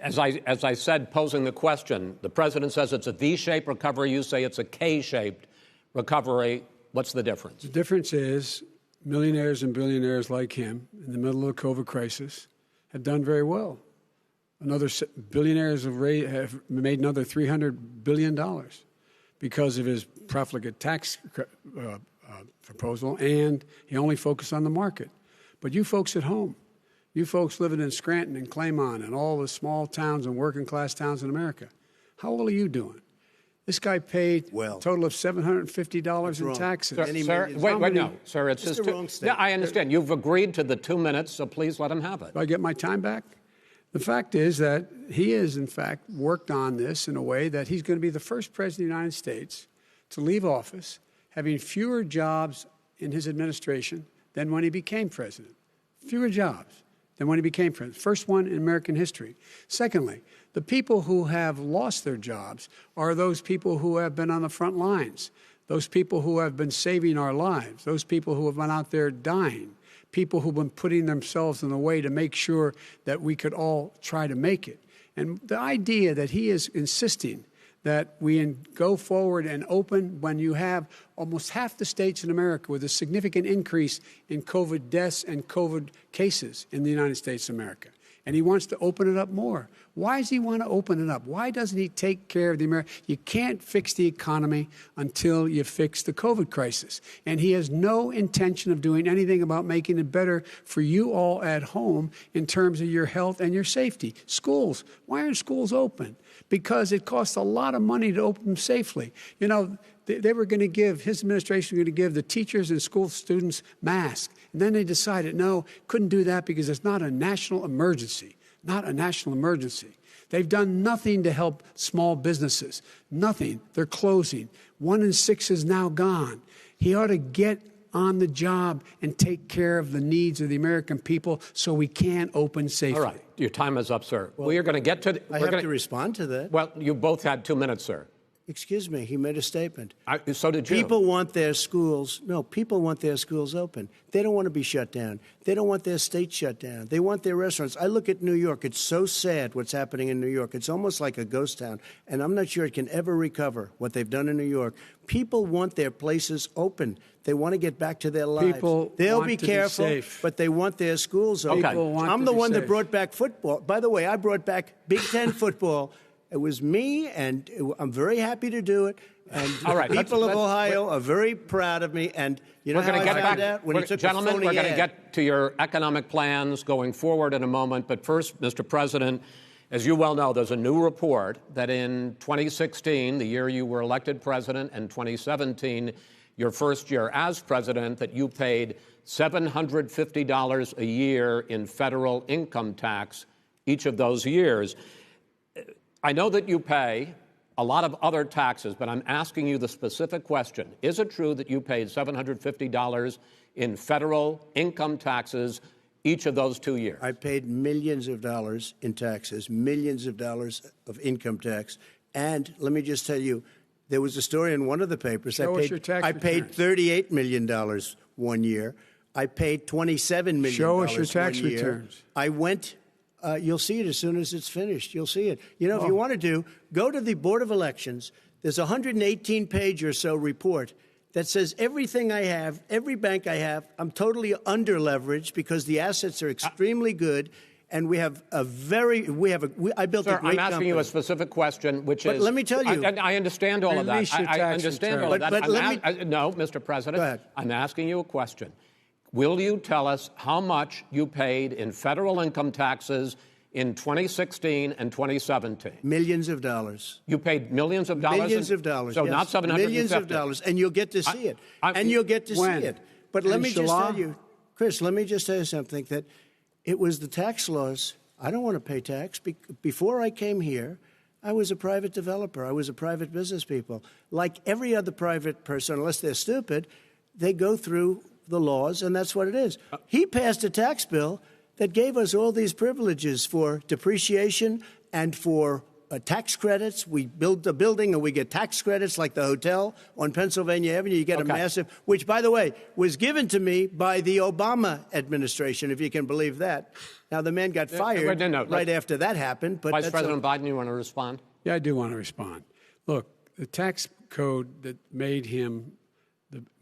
As I said, posing the question, the president says it's a V-shaped recovery. You say it's a K-shaped recovery. What's the difference? The difference is millionaires and billionaires like him in the middle of the COVID crisis have done very well. Billionaires have made another $300 billion because of his profligate tax proposal, and he only focused on the market. But you folks at home, you folks living in Scranton and Claymont and all the small towns and working class towns in America, how well are you doing? This guy paid a total of $750 in taxes. Sir, wait, no. Sir, it's just the wrong state. Yeah, I understand. You've agreed to the 2 minutes, so please let him have it. Do I get my time back? The fact is that he has, in fact, worked on this in a way that he's going to be the first president of the United States to leave office having fewer jobs in his administration than when he became president. Fewer jobs than when he became president. First one in American history. Secondly, the people who have lost their jobs are those people who have been on the front lines, those people who have been saving our lives, those people who have been out there dying, people who've been putting themselves in the way to make sure that we could all try to make it. And the idea that he is insisting that we go forward and open when you have almost half the states in America with a significant increase in COVID deaths and COVID cases in the United States of America. And he wants to open it up more. Why does he want to open it up? Why doesn't he take care of the American? You can't fix the economy until you fix the COVID crisis. And he has no intention of doing anything about making it better for you all at home in terms of your health and your safety. Schools. Why aren't schools open? Because it costs a lot of money to open them safely. You know, they were going to give, his administration was going to give the teachers and school students masks. And then they decided, no, couldn't do that because it's not a national emergency. Not a national emergency. They've done nothing to help small businesses. Nothing. They're closing. 1 in 6 is now gone. He ought to get on the job and take care of the needs of the American people so we can open safely. All right. Your time is up, sir. Well, we are going to get to... I have to respond to that. Well, you both had 2 minutes, sir. Excuse me, he made a statement. So did you. People want their schools, people want their schools open. They don't want to be shut down. They don't want their state shut down. They want their restaurants. I look at New York. It's so sad what's happening in New York. It's almost like a ghost town, and I'm not sure it can ever recover what they've done in New York. People want their places open. They want to get back to their lives. They'll be careful, but they want their schools open. I'm the one that brought back football. By the way, I brought back Big Ten football. It was me, and I'm very happy to do it. And all right, people of Ohio are very proud of me. And you know how I found out? When he took gentlemen, a phony we're going to ad. get to your economic plans going forward in a moment. But first, Mr. President, as you well know, there's a new report that in 2016, the year you were elected president, and 2017, your first year as president, that you paid $750 a year in federal income tax each of those years. I know that you pay a lot of other taxes, but I'm asking you the specific question. Is it true that you paid $750 in federal income taxes each of those 2 years? I paid millions of dollars in taxes, millions of dollars of income tax. And let me just tell you, there was a story in one of the papers. Show us your tax I paid $38 million 1 year. I paid $27 million. Show us your tax returns. I went... you'll see it as soon as it's finished. You'll see it. You know, if you want to go to the Board of Elections. There's a 118-page or so report that says everything I have, every bank I have, I'm totally under-leveraged because the assets are extremely good, and we have a very, I built a great company. I'm asking you a specific question, which is... But let me tell you... I understand all of that. I understand all of that. No, Mr. President. Go ahead. I'm asking you a question. Will you tell us how much you paid in federal income taxes in 2016 and 2017? Millions of dollars. You paid millions of dollars? Millions of dollars, So yes. not $750? Millions of dollars, and you'll get to see it. And you'll get to see it. But let me just tell you, Chris, let me just tell you something, that it was the tax laws. I don't want to pay tax. Before I came here, I was a private developer. I was a private business people. Like every other private person, unless they're stupid, they go through the laws, and that's what it is. He passed a tax bill that gave us all these privileges for depreciation and for tax credits. We build a building and we get tax credits, like the hotel on Pennsylvania Avenue. You get a massive, which, by the way, was given to me by the Obama administration, if you can believe that. Now, the man got fired right after that happened. But Vice President Biden, you want to respond? Yeah, I do want to respond. Look, the tax code that made him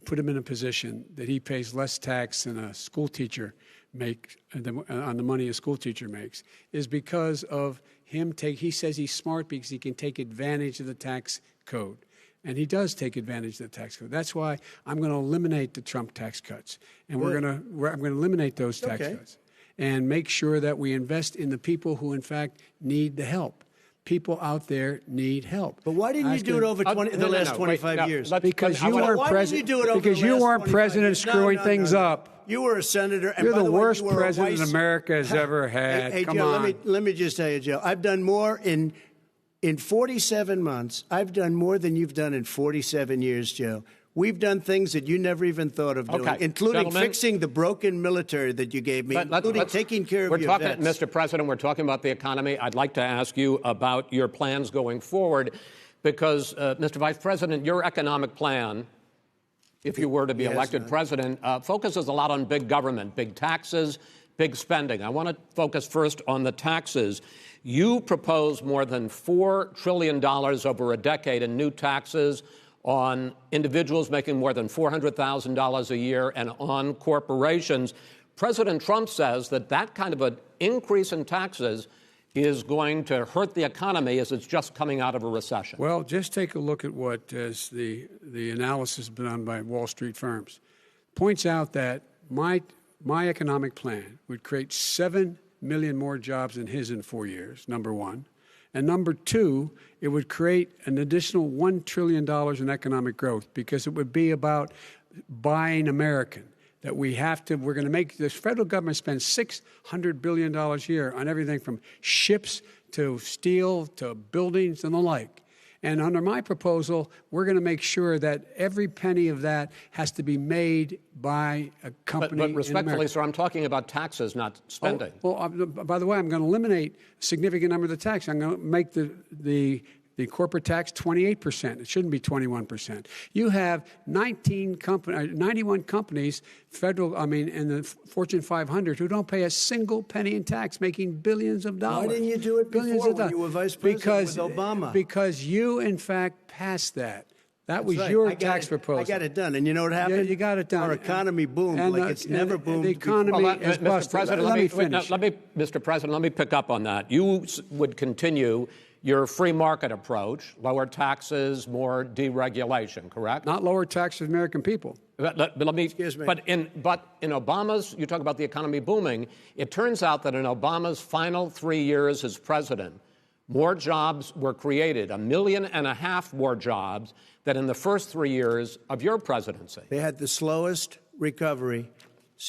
put him in a position that he pays less tax than a school teacher makes on the money a school teacher makes is because of him he says he's smart because he can take advantage of the tax code. And he does take advantage of the tax code. That's why I'm going to eliminate the Trump tax cuts. And I'm going to eliminate those tax cuts and make sure that we invest in the people who, in fact, need the help. people out there need help. But why didn't you do it over the last 25 years? Because you weren't president. Because you weren't president screwing things up. You were a senator. And You're by the way, worst you were president America has ever had. Hey, Come Joe, on. let me just tell you, Joe. I've done more in 47 months. I've done more than you've done in 47 years, Joe. We've done things that you never even thought of doing, including fixing the broken military that you gave me, including taking care of your vets. Mr. President, we're talking about the economy. I'd like to ask you about your plans going forward because, Mr. Vice President, your economic plan, if you were to be elected president, focuses a lot on big government, big taxes, big spending. I want to focus first on the taxes. You propose more than $4 trillion over a decade in new taxes on individuals making more than $400,000 a year and on corporations. President Trump says that that kind of an increase in taxes is going to hurt the economy as it's just coming out of a recession. Well, just take a look at what as the analysis done by Wall Street firms points out that my economic plan would create 7 million more jobs than his in 4 years, number one. And number two, it would create an additional $1 trillion in economic growth because it would be about buying American. That we're going to make this federal government spend $600 billion a year on everything from ships to steel to buildings and the like. And under my proposal, we're going to make sure that every penny of that has to be made by a company. But respectfully, sir, I'm talking about taxes, not spending. By the way, I'm going to eliminate a significant number of the tax. I'm going to make the corporate tax 28%. It shouldn't be 21%. You have 91 companies, in the Fortune 500, who don't pay a single penny in tax, making billions of dollars. Why didn't you do it before when you were vice president with Obama? Because you, in fact, passed that. That was your tax proposal. I got it done. And you know what happened? Yeah, you got it done. Our economy boomed like it's never boomed. The economy is busted. Mr. President, let me pick up on that. You would continue your free market approach, lower taxes, more deregulation, correct? Not lower taxes for American people. Excuse me. But in Obama's, you talk about the economy booming, it turns out that in Obama's final 3 years as president, more jobs were created, 1.5 million more jobs than in the first 3 years of your presidency. They had the slowest recovery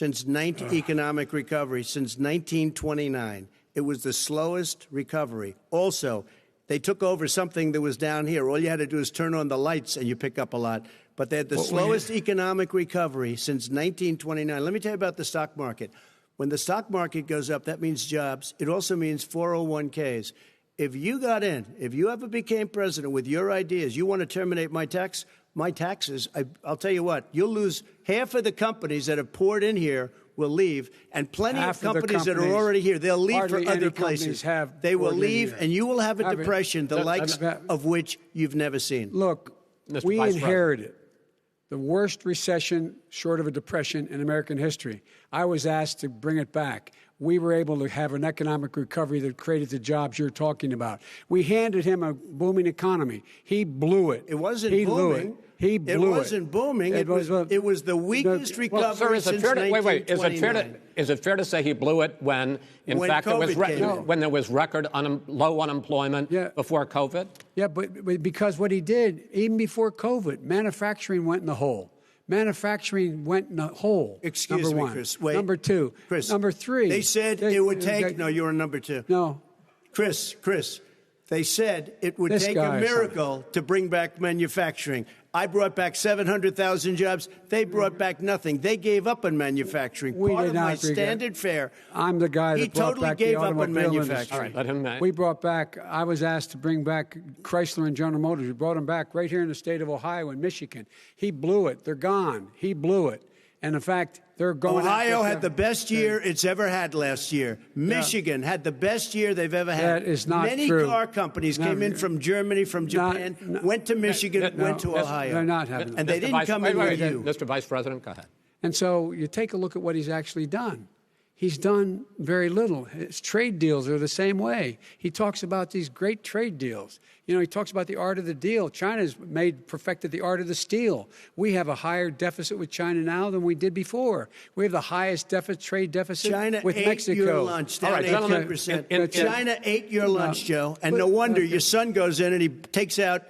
economic recovery since 1929. It was the slowest recovery. Also, they took over something that was down here. All you had to do is turn on the lights and you pick up a lot. But they had the slowest economic recovery since 1929. Let me tell you about the stock market. When the stock market goes up, that means jobs. It also means 401ks. If you got in, if you ever became president with your ideas, you want to terminate my taxes, I'll tell you what, you'll lose half of the companies that have poured in here will leave, and plenty of companies that are already here, they'll leave for other places. They will leave, and you will have a depression, the likes of which you've never seen. Look, we inherited the worst recession short of a depression in American history. I was asked to bring it back. We were able to have an economic recovery that created the jobs you're talking about. We handed him a booming economy. He blew it. It wasn't booming. He blew it. It wasn't booming. It was the weakest recovery since 1929. Is it fair to say he blew it when there was record low unemployment before COVID? Yeah, but because what he did, even before COVID, manufacturing went in the hole. Excuse me, Chris. Wait. Number two. Chris. Number three. They said it would take. No, you're on number two. No. Chris. They said it would take a miracle to bring back manufacturing. I brought back 700,000 jobs. They brought back nothing. They gave up on manufacturing. Part of my standard fare. I'm the guy that brought back the automobile industry. All right, let him We brought back, I was asked to bring back Chrysler and General Motors. We brought them back right here in the state of Ohio and Michigan. He blew it. They're gone. He blew it. And in fact, they're going. Ohio had the best year it's ever had last year. Michigan had the best year they've ever had. That is not Many true. car companies came in from Germany, from Japan, went to Michigan, went to Ohio. They're not having that. And they didn't come in with you. Mr. Vice President, go ahead. And so you take a look at what he's actually done. He's done very little. His trade deals are the same way. He talks about these great trade deals. You know, he talks about the art of the deal. China's perfected the art of the steal. We have a higher deficit with China now than we did before. We have the highest trade deficit with Mexico. China ate your lunch, down 18%. China ate your lunch, Joe, and no wonder your son goes in and he takes out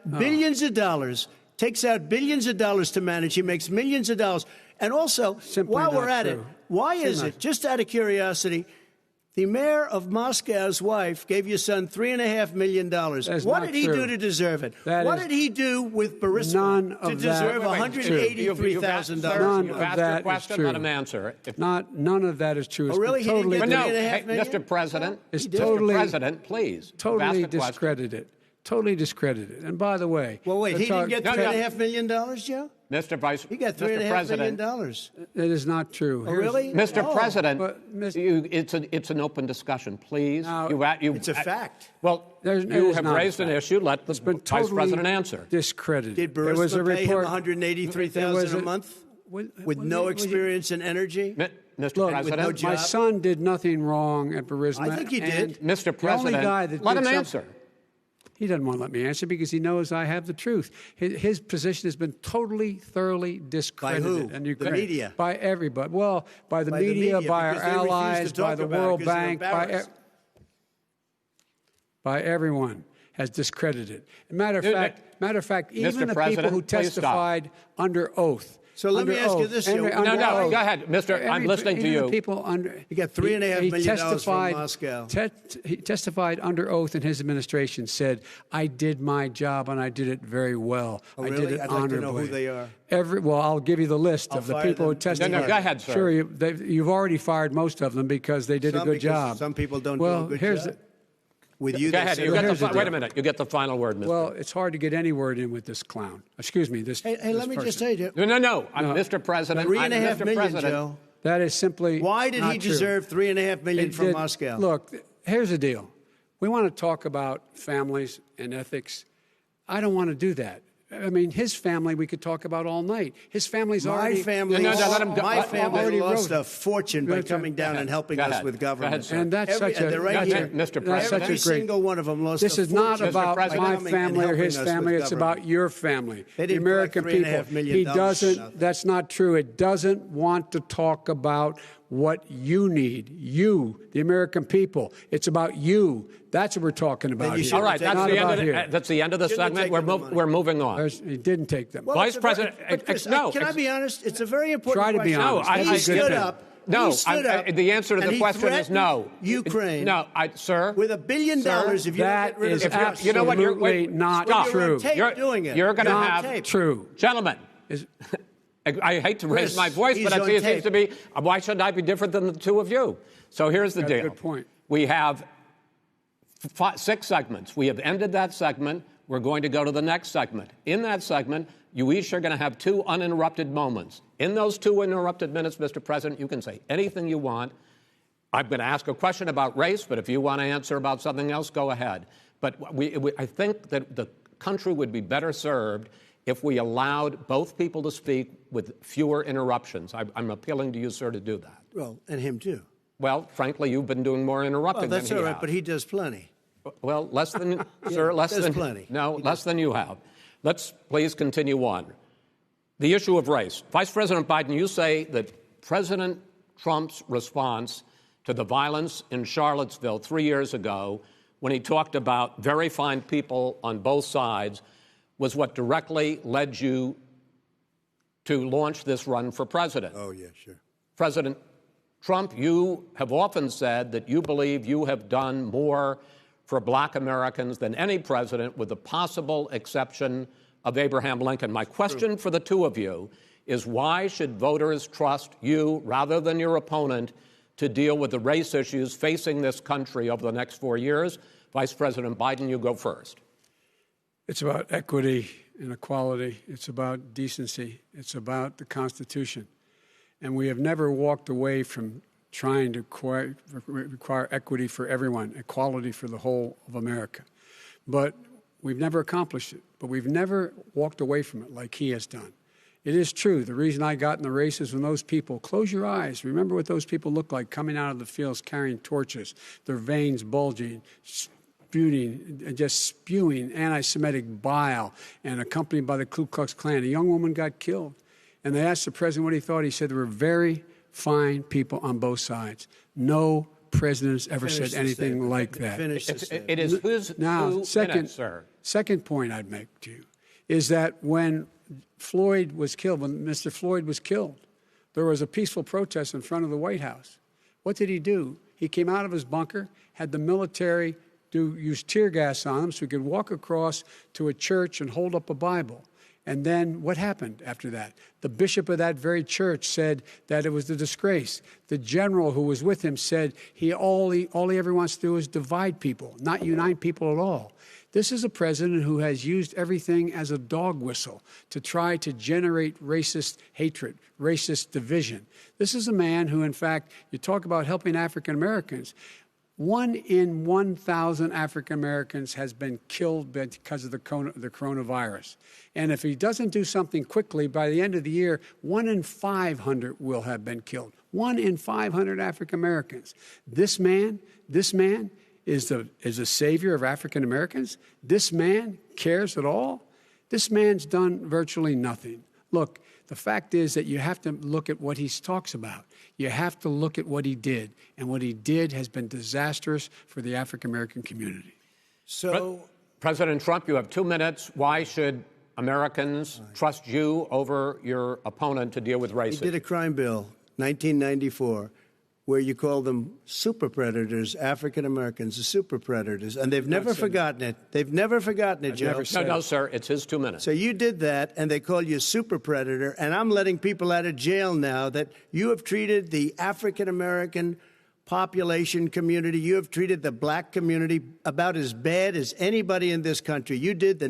billions of dollars, to manage. He makes millions of dollars. And also, while we're at it, why is it, just out of curiosity, the mayor of Moscow's wife gave your son $3.5 million. What did he do to deserve it? What did he do with Burisma to deserve $183,000? You've asked your question, let him answer. None of that is true. Oh, really? He didn't get $3.5 million? Mr. President, Mr. President, please. Totally discredited. Totally discredited. And by the way, well, wait, he didn't get $3.5 million, Joe? Mr. Vice, he got $3.5 million. It is not true. Oh, really? Mr. President, it's an open discussion, please. It's a fact. Well, you have raised an issue. Let the Vice President answer. Discredited. Did Burisma pay him $183,000 a month with no experience in energy? Mr. President, my son did nothing wrong at Burisma. I think he did. Mr. President, let him answer. He doesn't want to let me answer because he knows I have the truth. His position has been totally, thoroughly discredited. By who? And the media? By everybody. Well, by the media, by our allies, by the World Bank, by everyone has discredited. Matter of fact, even the people who testified under oath. So let me ask you this, Joe. No, go ahead, Mr. I'm listening to you. He got $3.5 million from Moscow. He testified under oath in his administration, said, I did my job and I did it very well. Oh, I really? did it I'd honorably. like to know who they are. Well, I'll give you the list of the people who testified. No, go ahead, sir. Sure, you've already fired most of them because they did a good job. Some people don't do a good job. With you, go ahead. Wait a minute. You get the final word, Mr. Well, it's hard to get any word in with this clown. Excuse me. Hey, let me just say to you. No. I'm Mr. President. $3.5 million, Joe. That is simply Why did he deserve $3.5 million from Moscow? Look, here's the deal. We want to talk about families and ethics. I don't want to do that. I mean, his family we could talk about all night. His family's already... My family lost a fortune by coming down and helping us with government. And that's such a... Mr. President. Every single one of them lost a fortune. This is not about my family or his family. It's about your family, the American people. He doesn't... That's not true. It doesn't want to talk about what you need, you, the American people. It's about you. That's what we're talking about here. All right, that's the end of the segment. We're moving on. He didn't take them. Well, Vice President, no. Can I be honest? It's a very important question. Try to be honest. He stood up. No, the answer to the question is no. Ukraine. No, sir. With $1 billion, if you that is absolutely not true. You're going to have true, gentlemen. I hate to raise my voice, but it seems to be, why should I be different than the two of you? So here's the deal. Good point. We have 6 segments. We have ended that segment. We're going to go to the next segment. In that segment, you each are going to have 2 uninterrupted moments. In those 2 uninterrupted minutes, Mr. President, you can say anything you want. I'm going to ask a question about race, but if you want to answer about something else, go ahead. But I think that the country would be better served if we allowed both people to speak with fewer interruptions. I'm appealing to you, sir, to do that. Well, and him too. Well, frankly, you've been doing more interrupting than he has. That's all right, but he does plenty. Well, less than, sir, less than plenty. No, less than you have. Let's please continue on. The issue of race. Vice President Biden, you say that President Trump's response to the violence in Charlottesville 3 years ago, when he talked about very fine people on both sides, was what directly led you to launch this run for president. Oh, yeah, sure. President Trump, you have often said that you believe you have done more for black Americans than any president, with the possible exception of Abraham Lincoln. My question for the two of you is, why should voters trust you rather than your opponent to deal with the race issues facing this country over the next 4 years? Vice President Biden, you go first. It's about equity and equality. It's about decency. It's about the Constitution. And we have never walked away from trying to require equity for everyone, equality for the whole of America. But we've never accomplished it. But we've never walked away from it like he has done. It is true. The reason I got in the race is when those people, close your eyes, remember what those people look like coming out of the fields carrying torches, their veins bulging, just spewing anti-Semitic bile, and accompanied by the Ku Klux Klan. A young woman got killed. And they asked the president what he thought. He said there were very fine people on both sides. No president has ever said anything like that. It is whose now, minutes, sir. Second point I'd make to you is that when Floyd was killed, when Mr. Floyd was killed, there was a peaceful protest in front of the White House. What did he do? He came out of his bunker, had the military use tear gas on him so he could walk across to a church and hold up a Bible. And then what happened after that? The bishop of that very church said that it was a disgrace. The general who was with him said all he ever wants to do is divide people, not unite people at all. This is a president who has used everything as a dog whistle to try to generate racist hatred, racist division. This is a man who, in fact, you talk about helping African Americans. 1 in 1,000 African Americans has been killed because of the coronavirus. And if he doesn't do something quickly, by the end of the year, 1 in 500 will have been killed. 1 in 500 African Americans. This man is a savior of African Americans. This man cares at all. This man's done virtually nothing. Look, the fact is that you have to look at what he talks about. You have to look at what he did. And what he did has been disastrous for the African American community. So, President Trump, you have 2 minutes. Why should Americans trust you over your opponent to deal with racism? he did a crime bill, 1994, where you call them super predators, African Americans, the super predators, and they've never forgotten it. They've never forgotten it, Joe. No, sir, it's his 2 minutes. So you did that, and they call you a super predator, and I'm letting people out of jail now that you have treated the African American population community, you have treated the black community about as bad as anybody in this country. You did the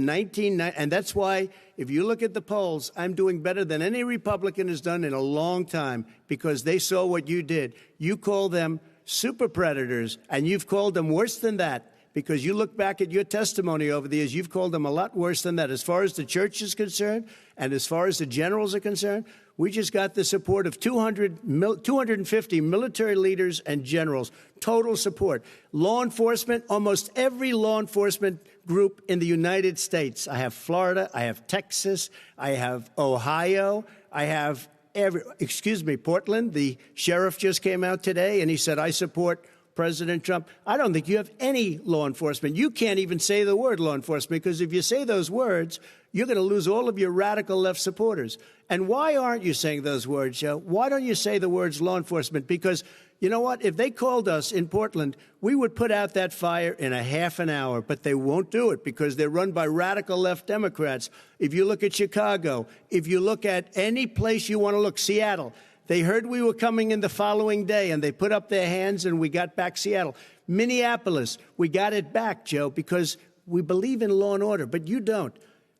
and that's why, if you look at the polls, I'm doing better than any Republican has done in a long time, because they saw what you did. You call them super predators, and you've called them worse than that, because you look back at your testimony over the years, you've called them a lot worse than that. As far as the church is concerned, and as far as the generals are concerned, we just got the support of 250 military leaders and generals, total support. Law enforcement, almost every law enforcement group in the United States. I have Florida, I have Texas, I have Ohio, I have Portland. The sheriff just came out today and he said, I support President Trump. I don't think you have any law enforcement. You can't even say the word law enforcement, because if you say those words, you're going to lose all of your radical left supporters. And why aren't you saying those words, Joe? Why don't you say the words law enforcement? Because you know what? If they called us in Portland, we would put out that fire in a half an hour, but they won't do it because they're run by radical left Democrats. If you look at Chicago, if you look at any place you want to look, Seattle, they heard we were coming in the following day, and they put up their hands, and we got back Seattle. Minneapolis, we got it back, Joe, because we believe in law and order, but you don't.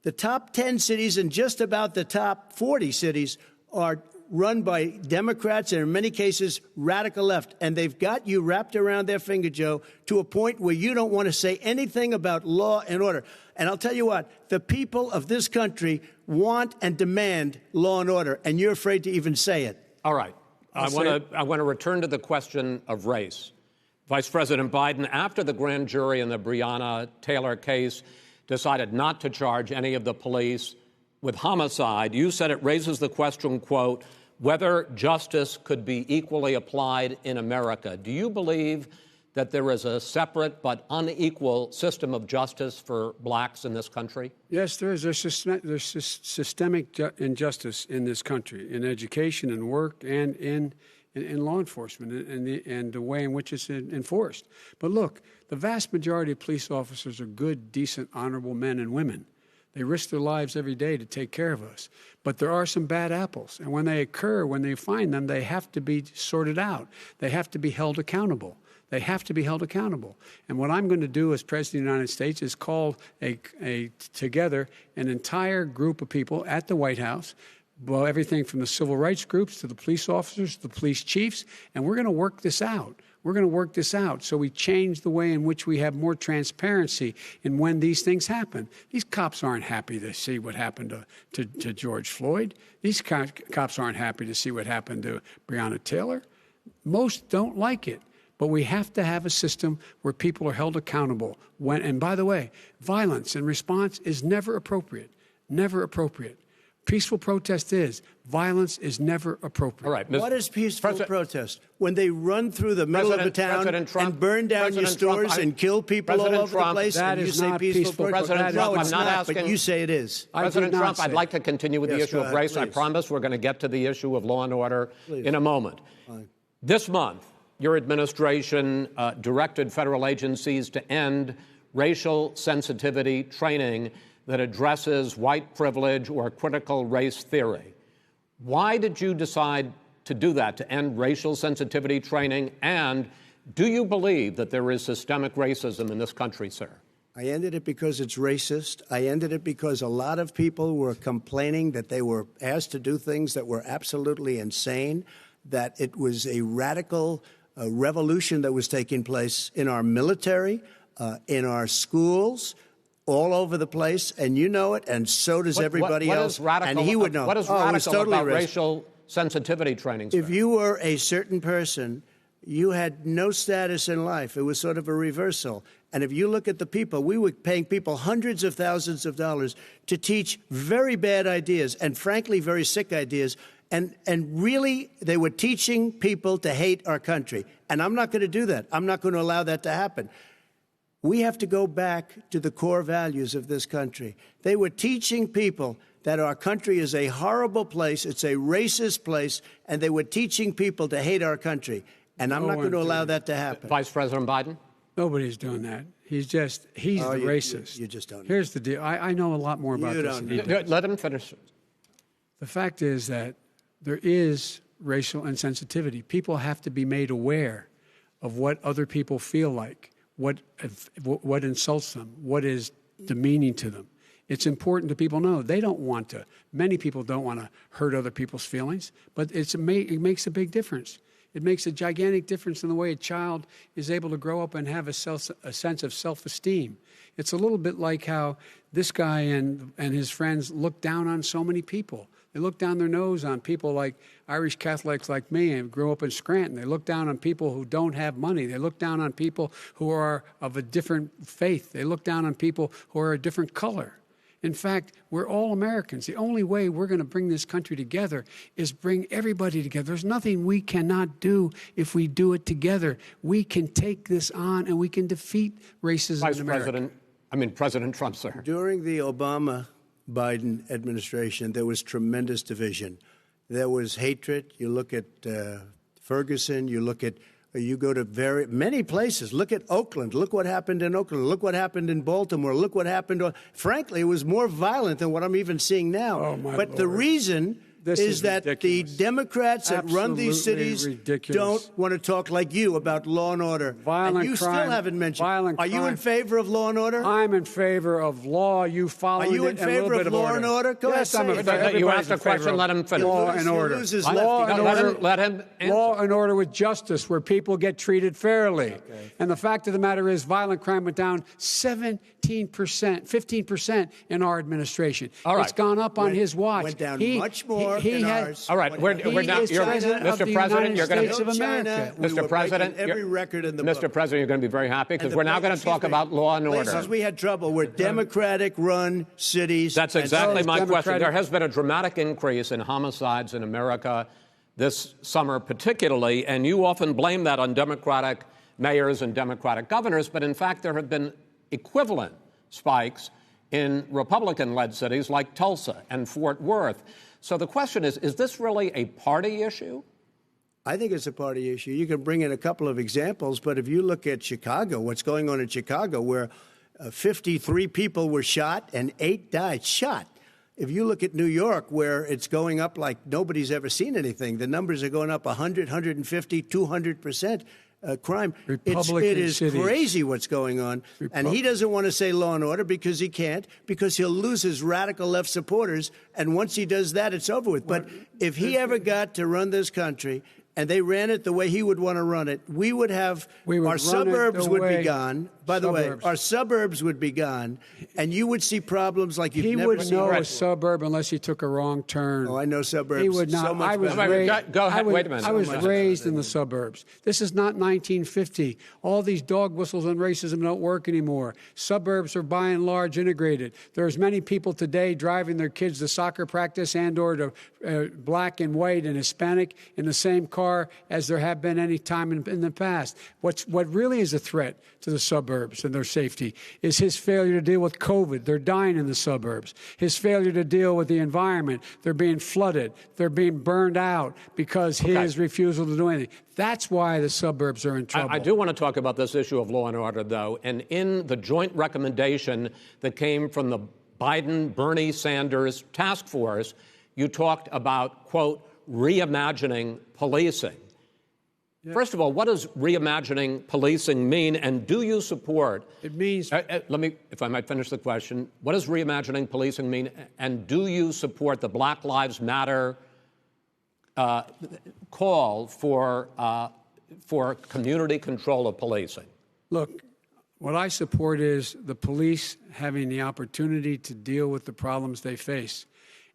The top 10 cities and just about the top 40 cities are run by Democrats and, in many cases, radical left. And they've got you wrapped around their finger, Joe, to a point where you don't want to say anything about law and order. And I'll tell you what, the people of this country want and demand law and order, and you're afraid to even say it. All right. I want to return to the question of race. Vice President Biden, after the grand jury in the Breonna Taylor case decided not to charge any of the police with homicide, you said it raises the question, quote, whether justice could be equally applied in America. Do you believe that there is a separate but unequal system of justice for blacks in this country? Yes, there is. There's systemic injustice in this country, in education and work and in law enforcement and the way in which it's enforced. But look, the vast majority of police officers are good, decent, honorable men and women. They risk their lives every day to take care of us. But there are some bad apples. And when they occur, when they find them, they have to be sorted out. They have to be held accountable. They have to be held accountable. And what I'm going to do as President of the United States is call together an entire group of people at the White House, well, everything from the civil rights groups to the police officers, to the police chiefs, and we're going to work this out. We're going to work this out so we change the way in which we have more transparency in when these things happen. These cops aren't happy to see what happened to George Floyd. These cops aren't happy to see what happened to Breonna Taylor. Most don't like it. But we have to have a system where people are held accountable. And by the way, violence in response is never appropriate. Never appropriate. Peaceful protest is. Violence is never appropriate. All right. What is peaceful protest? When they run through the middle of the town and burn down your stores and kill people all over the place, that and you is say not peaceful protest? President Trump, No, it's I'm not not, asking. but you say it is. President Trump, I'd like to continue with the issue of race. I please. promise we're going to get to the issue of law and order in a moment. Fine. This month, your administration directed federal agencies to end racial sensitivity training that addresses white privilege or critical race theory. Why did you decide to do that, to end racial sensitivity training? And do you believe that there is systemic racism in this country, sir? I ended it because it's racist. I ended it because a lot of people were complaining that they were asked to do things that were absolutely insane, that it was a radical revolution that was taking place in our military, in our schools, all over the place, and you know it, and so does everybody else. Radical, and he would know. What is radical totally about racial sensitivity training, sir? If you were a certain person, you had no status in life. It was sort of a reversal. And if you look at the people, we were paying people hundreds of thousands of dollars to teach very bad ideas and, frankly, very sick ideas. And really, they were teaching people to hate our country. And I'm not going to do that. I'm not going to allow that to happen. We have to go back to the core values of this country. They were teaching people that our country is a horrible place, it's a racist place, and they were teaching people to hate our country. And I'm not going to allow that to happen. Vice President Biden? Nobody's doing that. He's the racist. You just don't know. Here's the deal. I know a lot more about You this. don't than he know. does. Let him finish. The fact is that there is racial insensitivity. People have to be made aware of what other people feel like, what insults them, what is demeaning to them. It's important that people know they don't want to. Many people don't want to hurt other people's feelings, but it makes a big difference. It makes a gigantic difference in the way a child is able to grow up and have a sense of self-esteem. It's a little bit like how this guy and his friends look down on so many people. They look down their nose on people like Irish Catholics like me and grew up in Scranton. They look down on people who don't have money. They look down on people who are of a different faith. They look down on people who are a different color. In fact, we're all Americans. The only way we're going to bring this country together is bring everybody together. There's nothing we cannot do if we do it together. We can take this on and we can defeat racism in America. President Trump, sir. During the Obama-Biden administration, there was tremendous division. There was hatred. You look at Ferguson. You go to many places. Look at Oakland. Look what happened in Oakland. Look what happened in Baltimore. Look what happened. Frankly, it was more violent than what I'm even seeing now. Oh, my but Lord. the reason is that ridiculous. the Democrats that run these cities don't want to talk like you about law and order. Violent and you crime, still haven't mentioned. violent Are you crime. in favor of law and order? I'm in favor of law. You follow it. Are you in favor of law and order? Go yes, ahead, I'm say in it. favor. You asked a question, let him finish. Law and order. He loses Law left. and order. Let him answer. Law and order with justice, where people get treated fairly. Okay. And the fact of the matter is, violent crime went down 15% in our administration. All right. It's gone up on his watch. Went down much more in ours. All right, we're now. Mr. President, you're going to be Mr. President. Every record in the book. Mr. President, you're going to be very happy because we're now going to talk about law and order. Places we had trouble were Democratic-run cities. That's exactly my question. Democratic. There has been a dramatic increase in homicides in America this summer, particularly, and you often blame that on Democratic mayors and Democratic governors, but in fact, there have been equivalent spikes in Republican-led cities like Tulsa and Fort Worth. So the question is this really a party issue? I think it's a party issue. You can bring in a couple of examples, but if you look at Chicago, what's going on in Chicago, where 53 people were shot and 8 died, shot. If you look at New York, where it's going up like nobody's ever seen anything, the numbers are going up 100, 150, 200%. crime. Republican It is cities. crazy what's going on. And he doesn't want to say law and order because he can't, because he'll lose his radical left supporters. And once he does that, it's over with. But if he ever got to run this country and they ran it the way he would want to run it, our suburbs would be gone. By the way, our suburbs would be gone, and you would see problems like you've never seen. He would know a suburb unless he took a wrong turn. Oh, I know suburbs. He would not. So much Go ahead. Wait a minute. I was raised in the suburbs. This is not 1950. All these dog whistles on racism don't work anymore. Suburbs are by and large integrated. There's many people today driving their kids to soccer practice and or to black and white and Hispanic in the same car as there have been any time in the past. What really is a threat to the suburbs and their safety is his failure to deal with COVID. They're dying in the suburbs. His failure to deal with the environment. They're being flooded. They're being burned out because his refusal to do anything. That's why the suburbs are in trouble. I do want to talk about this issue of law and order, though. And in the joint recommendation that came from the Biden-Bernie Sanders task force, you talked about, quote, reimagining policing. Yeah. First of all, what does reimagining policing mean, and do you support? It means. Let me, if I might finish the question. What does reimagining policing mean, and do you support the Black Lives Matter call for community control of policing? Look, what I support is the police having the opportunity to deal with the problems they face.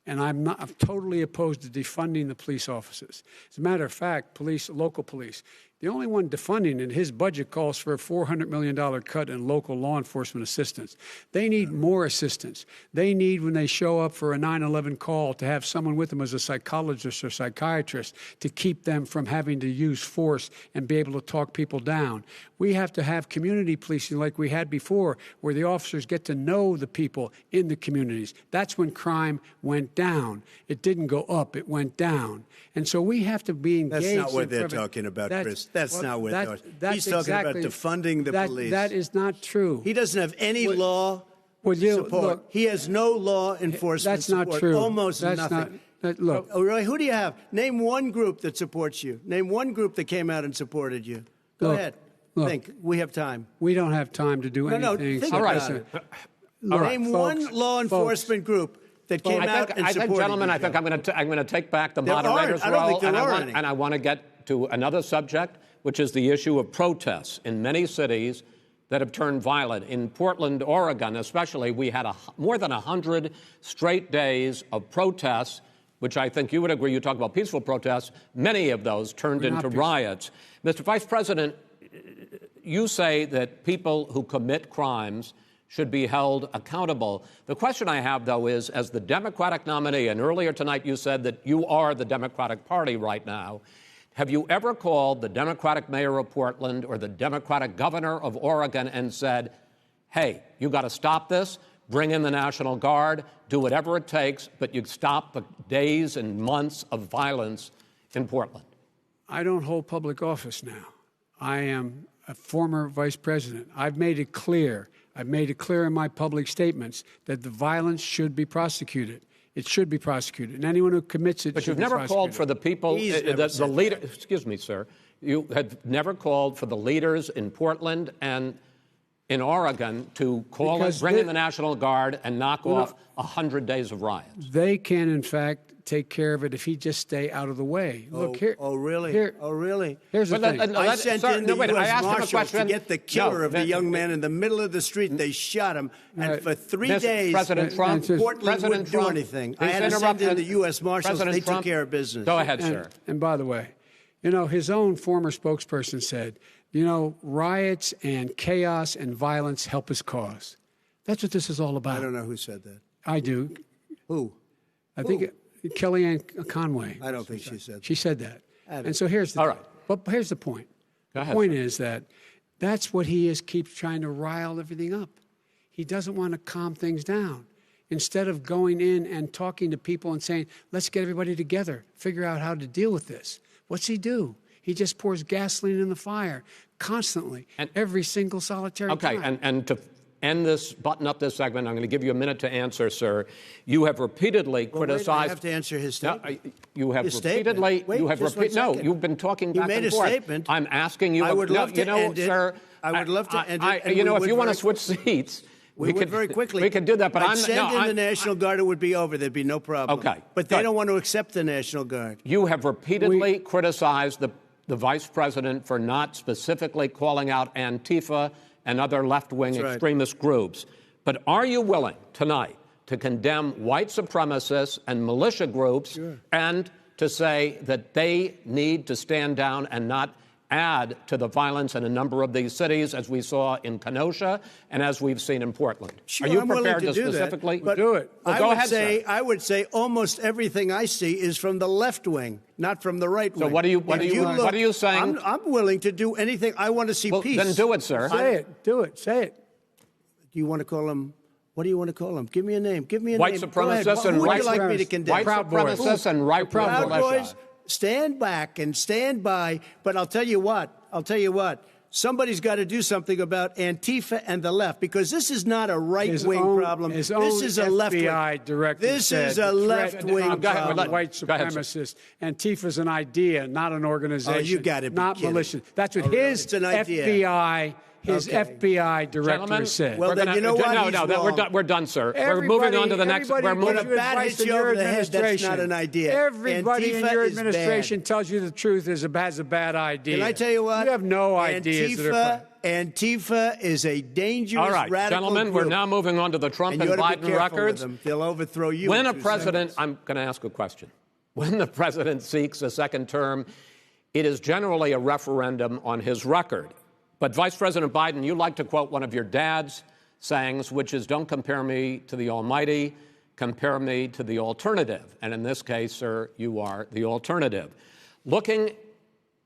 And I'm totally opposed to defunding the police offices. As a matter of fact, local police, the only one defunding it, his budget calls for a $400 million cut in local law enforcement assistance. They need more assistance. They need, when they show up for a 9/11 call, to have someone with them as a psychologist or psychiatrist to keep them from having to use force and be able to talk people down. We have to have community policing like we had before, where the officers get to know the people in the communities. That's when crime went down. It didn't go up, it went down. And so we have to be engaged. That's not what they're talking about, Chris. That's not what they're talking about. He's talking about defunding the police. That is not true. He doesn't have any law support. Look, he has no law enforcement support. That's not true. Almost nothing. Look. Oh, really? Who do you have? Name one group that supports you. Name one group that came out and supported you. Go ahead. Look, think. We have time. We don't have time to do anything. No, think about it. folks, Name one law enforcement group that came out and supported gentlemen, you. I think I'm going to take back the There moderator's aren't. I don't role, think there are any. and I want to get to another subject, which is the issue of protests in many cities that have turned violent. In Portland, Oregon, especially, we had more than 100 straight days of protests, which I think you would agree. You talk about peaceful protests. Many of those turned into riots. Mr. Vice President, you say that people who commit crimes should be held accountable. The question I have, though, is, as the Democratic nominee, and earlier tonight you said that you are the Democratic Party right now, have you ever called the Democratic mayor of Portland or the Democratic governor of Oregon and said, hey, you got to stop this, bring in the National Guard, do whatever it takes, but you stop the days and months of violence in Portland? I don't hold public office now. I am a former vice president. I've made it clear in my public statements that the violence should be prosecuted. It should be prosecuted, and anyone who commits it. But you've never called for the people, the leader. Excuse me, sir. You have never called for the leaders in Portland and in Oregon to bring in the National Guard and knock off 100 days of riots. They can, in fact, take care of it if he just stay out of the way. Look here. Oh, really? Really? Here's the thing. I sent in the U.S. Marshals to get the killer of the young man in the middle of the street. They shot him, and for 3 days, President Trump, Portland wouldn't do anything. I had to send in the U.S. Marshals. They took care of business. Go ahead, sir. And by the way, his own former spokesperson said, riots and chaos and violence help his cause. That's what this is all about. I don't know who said that. I do. Who? I think Kellyanne Conway. I don't think she said that. She said that. And so here's the all right. But here's the point. The point is that's what he keeps trying to rile everything up. He doesn't want to calm things down. Instead of going in and talking to people and saying, let's get everybody together, figure out how to deal with this. What's he do? He just pours gasoline in the fire constantly, every single solitary time. And to end this, button up this segment. I'm going to give you a minute to answer, sir. You have repeatedly criticized. Wait, I have to answer his statement. No, you have his repeatedly. Statement. Wait, you have repeatedly. No, you've been talking back and forth. You made a statement. I'm asking you. I would love to end it. Sir. I would love to end it. And you know, if you want to switch seats. We could very quickly. We could do that, but I'd send in the National Guard. It would be over. There'd be no problem. Okay. But they don't want to accept the National Guard. You have repeatedly criticized the vice president for not specifically calling out Antifa and other left-wing extremist groups. But are you willing tonight to condemn white supremacists and militia groups and to say that they need to stand down and not add to the violence in a number of these cities, as we saw in Kenosha and as we've seen in Portland? Sure, are you I'm prepared to do specifically that, do it? Well, go ahead, sir. I would say almost everything I see is from the left wing, not from the right wing. So what are you saying? I'm willing to do anything. I want to see peace. Then do it, sir. Say it. Do it. Say it. Do you want to call him? What do you want to call him? Give me a name. Give me a white name. Supremacists and who would white you like me to condemn? White supremacists and right Proud militia. Boys, stand back and stand by. But I'll tell you what. Somebody's got to do something about Antifa and the left, because this is not a right-wing problem. This is a left-wing. FBI director This is a left-wing problem. White supremacists. Antifa's an idea, not an organization. Oh, you got to be not kidding. militia. That's what his FBI. FBI director Gentlemen, said. Well, then you know what? No, we're done, sir. We're moving on to the next. We're moving. When a bat hits you over the head, that's not an idea. Everybody Antifa in your is administration tells you the truth has a bad idea. Can I tell you what? You have no ideas. Antifa is a dangerous, all right, radical gentlemen, group. we're now moving on to the Trump and you ought to be Biden careful with records. them. They'll overthrow you. When a president, I'm going to ask a question. When the president seeks a second term, it is generally a referendum on his record. But Vice President Biden, you like to quote one of your dad's sayings, which is, don't compare me to the almighty, compare me to the alternative. And in this case, sir, you are the alternative. Looking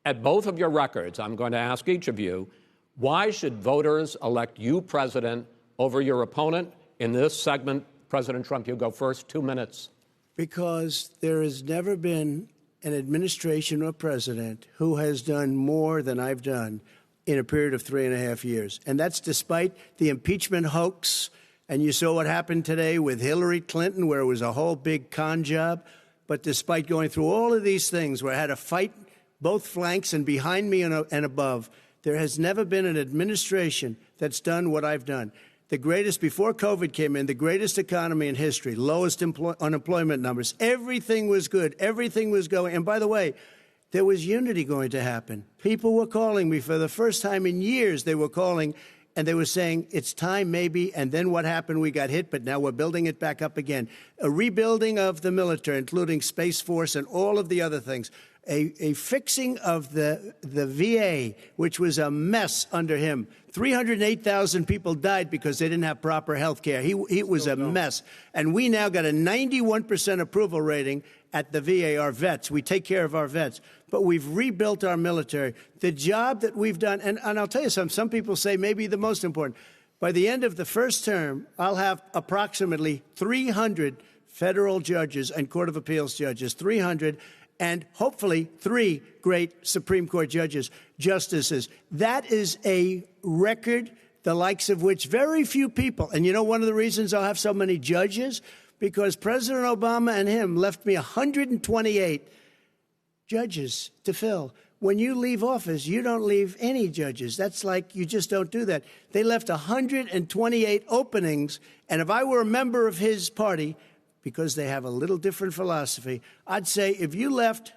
at both of your records, I'm going to ask each of you, why should voters elect you president over your opponent? In this segment, President Trump, you go first, 2 minutes. Because there has never been an administration or president who has done more than I've done in a period of 3.5 years. And that's despite the impeachment hoax. And you saw what happened today with Hillary Clinton, where it was a whole big con job. But despite going through all of these things, where I had to fight both flanks and behind me and above, there has never been an administration that's done what I've done. The greatest, before COVID came in, the greatest economy in history, lowest unemployment numbers. Everything was good. Everything was going. And by the way, there was unity going to happen. People were calling me for the first time in years. They were calling and they were saying, it's time maybe. And then what happened? We got hit, but now we're building it back up again. A rebuilding of the military, including Space Force and all of the other things. A fixing of the VA, which was a mess under him. 308,000 people died because they didn't have proper health care. He was a mess. And we now got a 91% approval rating at the VA, our vets. We take care of our vets. But we've rebuilt our military. The job that we've done, and I'll tell you something, some people say maybe the most important. By the end of the first term, I'll have approximately 300 federal judges and Court of Appeals judges, 300, and hopefully 3 great Supreme Court justices. That is a record, the likes of which very few people, and you know one of the reasons I'll have so many judges? Because President Obama and him left me 128 judges to fill. When you leave office, you don't leave any judges. That's like you just don't do that. They left 128 openings, and if I were a member of his party, because they have a little different philosophy, I'd say if you left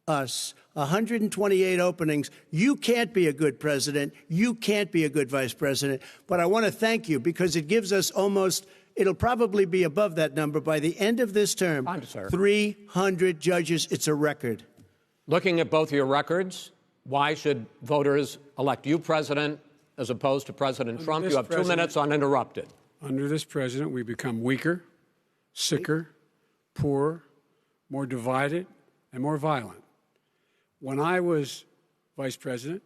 us 128 openings, you can't be a good president, you can't be a good vice president. But I want to thank you because it gives us almost, it'll probably be above that number by the end of this term. 300 judges. It's a record. Looking at both your records, why should voters elect you president as opposed to President Trump? You have 2 minutes uninterrupted. Under this president, we become weaker, sicker, poorer, more divided, and more violent. When I was vice president,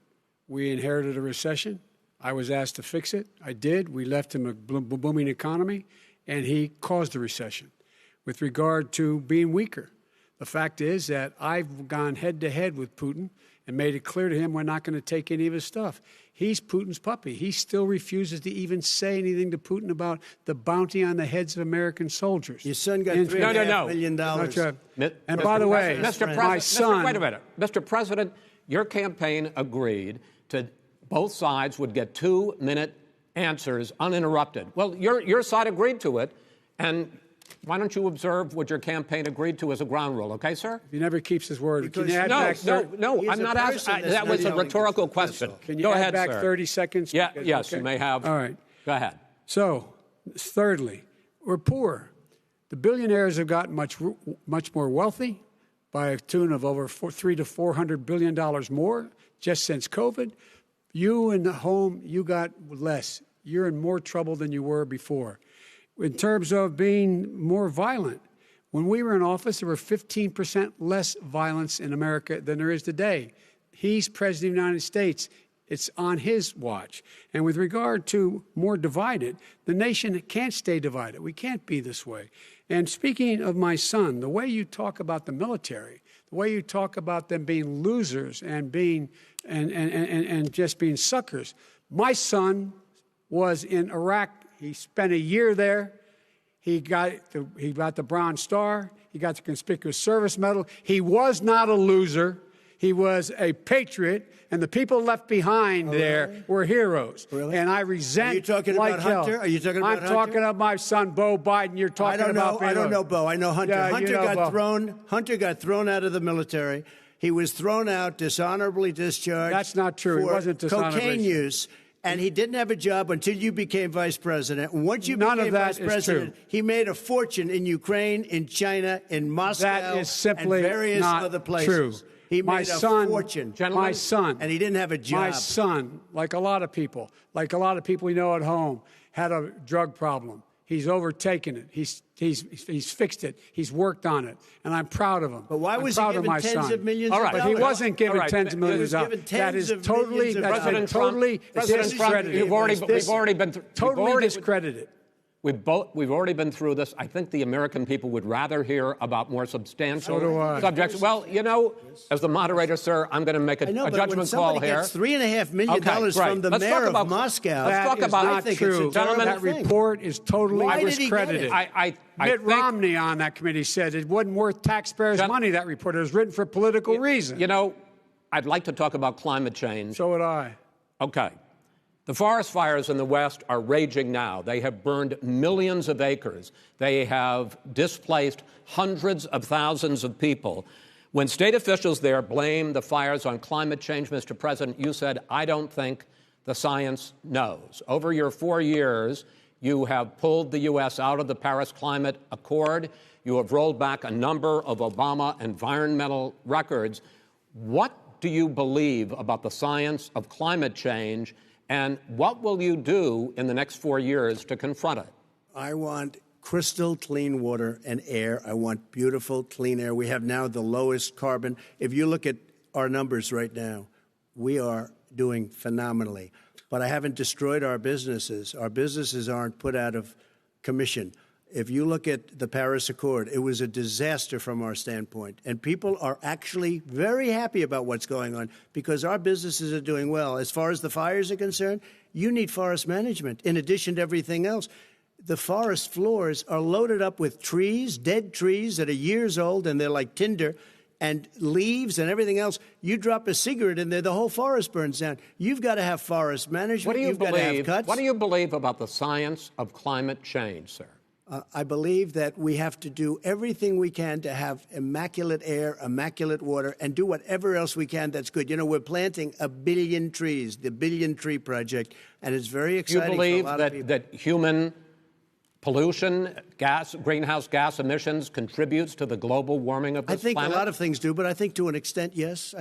we inherited a recession. I was asked to fix it. I did. We left him a booming economy, and he caused the recession. With regard to being weaker, The fact is that I've gone head-to-head with Putin and made it clear to him we're not going to take any of his stuff. He's Putin's puppy. He still refuses to even say anything to Putin about the bounty on the heads of American soldiers. Your son got $3.5 million. And by the way, my son... Wait a minute. Mr. President, your campaign agreed to both sides would get 2-minute answers uninterrupted. Well, your side agreed to it, and why don't you observe what your campaign agreed to as a ground rule, okay, sir? He never keeps his word. No, I'm not asking. That was a rhetorical question. Can you Go add ahead, back sir. 30 seconds? Yeah, Because- yes, okay. you may have. All right. Go ahead. So, thirdly, we're poor. The billionaires have gotten much more wealthy by a tune of over $300 to $400 billion more just since COVID. You in the home, you got less. You're in more trouble than you were before. In terms of being more violent, when we were in office, there were 15% less violence in America than there is today. He's president of the United States. It's on his watch. And with regard to more divided, the nation can't stay divided. We can't be this way. And speaking of my son, the way you talk about the military, the way you talk about them being losers and being and just being suckers. My son was in Iraq. He spent a year there. He got the Bronze Star. He got the Conspicuous Service Medal. He was not a loser. He was a patriot, and the people left behind there were heroes. Really? And I resent. Are you talking like about hell. Hunter? Are you talking about Hunter? I'm talking about my son, Beau Biden. You're talking about. I don't know Beau. I know Hunter. Yeah, Hunter you know got Beau. thrown. Hunter got thrown out of the military. He was thrown out, dishonorably discharged. That's not true. He For wasn't dishonorably cocaine use. And he didn't have a job until you became vice president. And once you None became of that vice is president, true. he made a fortune in Ukraine, in China, in Moscow, That is simply and various not other places. true. He My made a son, fortune. Gentlemen, my son, and he didn't have a job. My son, like a lot of people we know at home, had a drug problem. He's overtaken it. He's fixed it. He's worked on it, and I'm proud of him. But why was he proud of given my tens son. of millions All of right. dollars? But he wasn't given All right. tens of millions of He was dollars. given That tens is of totally, millions of that's dollars. totally President Trump, discredited. you've already been Totally discredited. We've already been through this. I think the American people would rather hear about more substantial So do I. subjects. Well, you know, as the moderator, sir, I'm going to make a I know, but judgment when somebody call here. gets $3.5 million Okay, great. from the Let's mayor talk about- of Moscow, let's talk That is about- not I think true. it's a terrible That thing. report is totally Why did he get discredited. it? I Mitt think, Romney on that committee said it wasn't worth taxpayers' money, that report. It was written for political reasons. you know, I'd like to talk about climate change. So would I. Okay. The forest fires in the West are raging now. They have burned millions of acres. They have displaced hundreds of thousands of people. When state officials there blame the fires on climate change, Mr. President, you said, I don't think the science knows. Over your 4 years, you have pulled the U.S. out of the Paris Climate Accord. You have rolled back a number of Obama environmental records. What do you believe about the science of climate change? And what will you do in the next 4 years to confront it? I want crystal clean water and air. I want beautiful, clean air. We have now the lowest carbon. If you look at our numbers right now, we are doing phenomenally. But I haven't destroyed our businesses. Our businesses aren't put out of commission. If you look at the Paris Accord, it was a disaster from our standpoint. And people are actually very happy about what's going on because our businesses are doing well. As far as the fires are concerned, you need forest management in addition to everything else. The forest floors are loaded up with trees, dead trees that are years old, and they're like tinder, and leaves and everything else. You drop a cigarette in there, the whole forest burns down. You've got to have forest management. What do you You've got to have cuts. What do you believe about the science of climate change, sir? I believe that we have to do everything we can to have immaculate air, immaculate water, and do whatever else we can that's good. You know, we're planting 1 billion trees, the Billion Tree Project, and it's very exciting You believe for a lot of people. that human pollution, greenhouse gas emissions contributes to the global warming of this I think planet? a lot of things do, but I think to an extent, yes.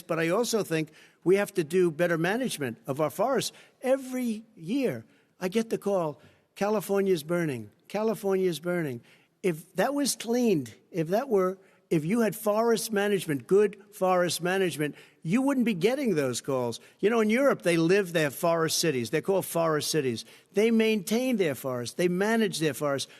But I also think we have to do better management of our forests. Every year, I get the call, California's burning. California's burning. If that was cleaned, if you had forest management, good forest management, you wouldn't be getting those calls. You know, in Europe, they have forest cities. They're called forest cities. They maintain their forests. They manage their forests.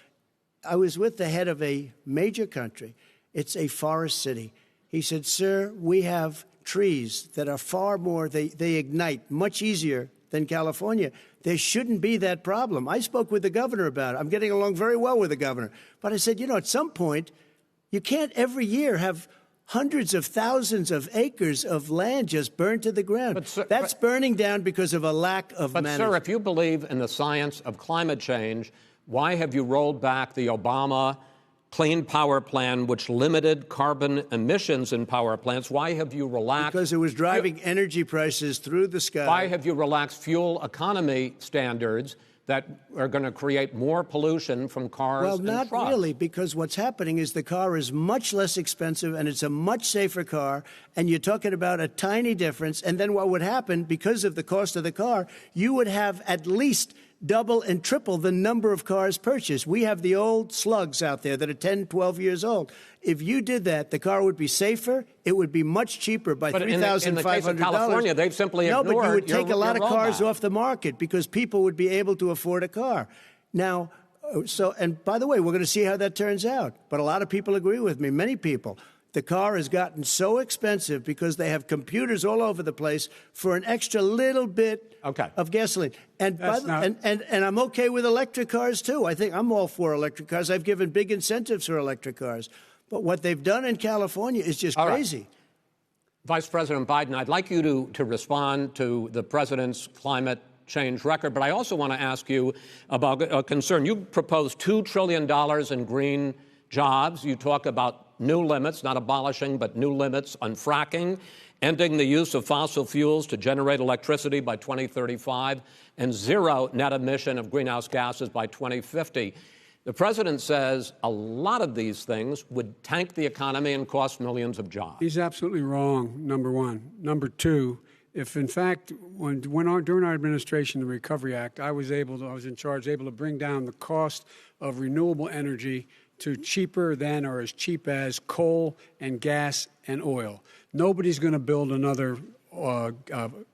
I was with the head of a major country, It's a forest city. He said, sir, we have trees that are far more, they ignite much easier than California. There shouldn't be that problem. I spoke with the governor about it. I'm getting along very well with the governor. But I said, at some point, you can't every year have hundreds of thousands of acres of land just burned to the ground. But, sir, that's burning down because of a lack of management. But, sir, if you believe in the science of climate change, why have you rolled back the Obama Clean Power Plan, which limited carbon emissions in power plants? Why have you relaxed? Because it was driving energy prices through the sky. Why have you relaxed fuel economy standards that are going to create more pollution from cars and trucks? Well, not really, because what's happening is the car is much less expensive and it's a much safer car, and you're talking about a tiny difference. And then what would happen, because of the cost of the car, you would have at least double and triple the number of cars purchased. We have the old slugs out there that are 10, 12 years old. If you did that, the car would be safer. It would be much cheaper by $3,500. In the case of California, they've simply ignored No, but you would take a lot of cars rollback off the market because people would be able to afford a car. Now, and by the way, we're going to see how that turns out. But a lot of people agree with me, many people. The car has gotten so expensive because they have computers all over the place for an extra little bit of gasoline. And I'm okay with electric cars, too. I think I'm all for electric cars. I've given big incentives for electric cars. But what they've done in California is just crazy. Right. Vice President Biden, I'd like you to respond to the president's climate change record, but I also want to ask you about a concern. You proposed $2 trillion in green jobs. You talk about new limits, not abolishing, but new limits on fracking, ending the use of fossil fuels to generate electricity by 2035, and zero net emission of greenhouse gases by 2050. The president says a lot of these things would tank the economy and cost millions of jobs. He's absolutely wrong, number one. Number two, if in fact, during our administration, the Recovery Act, I was in charge, able to bring down the cost of renewable energy to cheaper than or as cheap as coal and gas and oil. Nobody's going to build another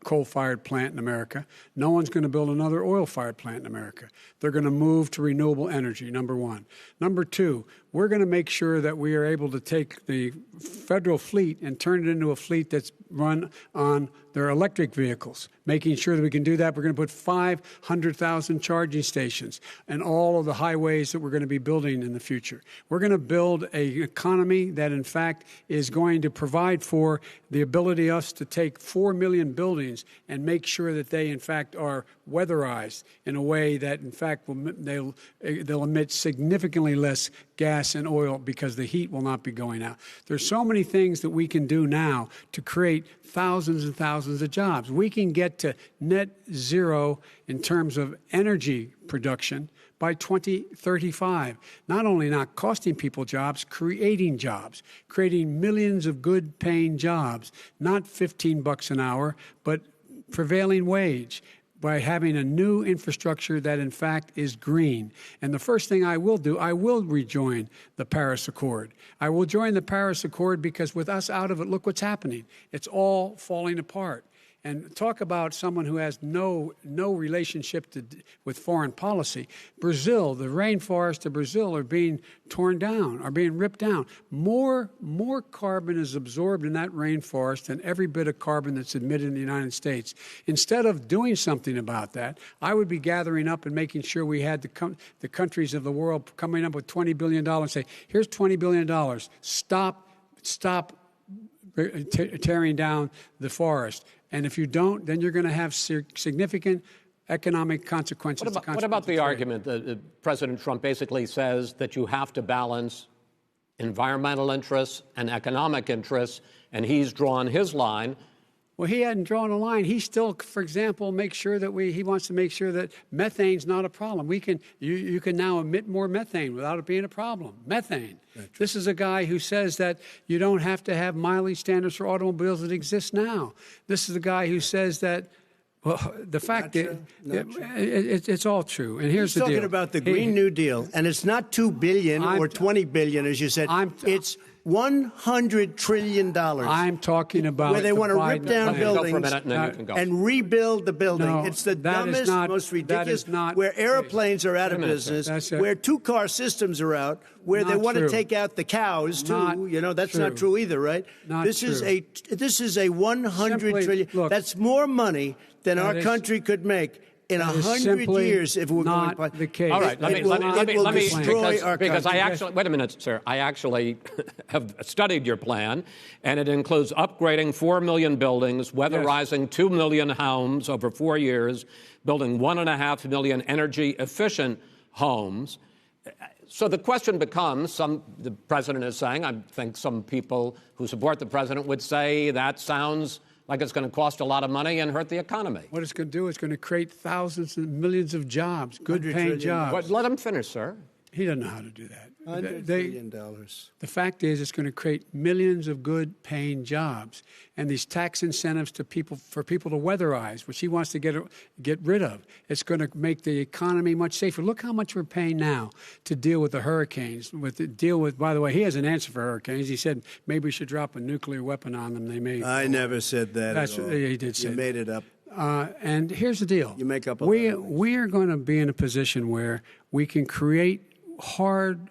coal-fired plant in America. No one's going to build another oil-fired plant in America. They're going to move to renewable energy, number one. Number two, we're going to make sure that we are able to take the federal fleet and turn it into a fleet that's run on their electric vehicles. Making sure that we can do that, we're going to put 500,000 charging stations and all of the highways that we're going to be building in the future. We're going to build an economy that, in fact, is going to provide for the ability us to take 4 million buildings and make sure that they, in fact, are weatherized in a way that, in fact, they'll emit significantly less gas and oil because the heat will not be going out. There's so many things that we can do now to create thousands and thousands of jobs. We can get to net zero in terms of energy production by 2035. Not only not costing people jobs, creating millions of good paying jobs, not $15 an hour, but prevailing wage, by having a new infrastructure that, in fact, is green. And the first thing I will do, I will rejoin the Paris Accord. I will join the Paris Accord because with us out of it, look what's happening. It's all falling apart. And talk about someone who has no relationship with foreign policy. Brazil, the rainforests of Brazil are being torn down, are being ripped down. More carbon is absorbed in that rainforest than every bit of carbon that's emitted in the United States. Instead of doing something about that, I would be gathering up and making sure we had the countries of the world coming up with $20 billion and say, here's $20 billion. Stop tearing down the forest. And if you don't, then you're going to have significant economic consequences. What about the argument that President Trump basically says that you have to balance environmental interests and economic interests, and he's drawn his line? Well, he hadn't drawn a line. He still, for example, he wants to make sure that methane's not a problem. You can now emit more methane without it being a problem. Methane. This is a guy who says that you don't have to have mileage standards for automobiles that exist now. This is a guy who says that, well, the fact that it's all true. And here's the deal. He's talking about the Green New Deal, and it's not $2 billion or $20 billion, as you said. It's $100 trillion. I'm talking about where they want to rip down buildings for a minute, and then you can go. and rebuild the building. No, it's the that is dumbest, not- most that ridiculous. is not where the airplanes are out of minute, sir. business, That's where two-car systems are out, where they Not want true. to take out the cows too. Not That's true. not true either, right? Not this true. is a $100 Simply, trillion. look, That's more money than our that is- country could make in that is 100 simply years if we're not going. the case. All right, let me destroy our because I country. actually wait a minute, sir. I actually have studied your plan, and it includes upgrading 4 million buildings, weatherizing 2 million homes over 4 years, building 1.5 million energy-efficient homes. So the question becomes: the president is saying, I think some people who support the president would say that sounds like it's going to cost a lot of money and hurt the economy. What it's going to do is going to create thousands and millions of jobs, good-paying trillion. jobs. Let him finish, sir. He doesn't know how to do that. $100 They- billion. The fact is, it's going to create millions of good-paying jobs, and these tax incentives to people for people to weatherize, which he wants to get rid of. It's going to make the economy much safer. Look how much we're paying now to deal with the hurricanes. By the way, he has an answer for hurricanes. He said maybe we should drop a nuclear weapon on them. They may. I never said that. That's at all. he did say. You made it up. And here's the deal. You make up a lot of things. We are going to be in a position where we can create hard,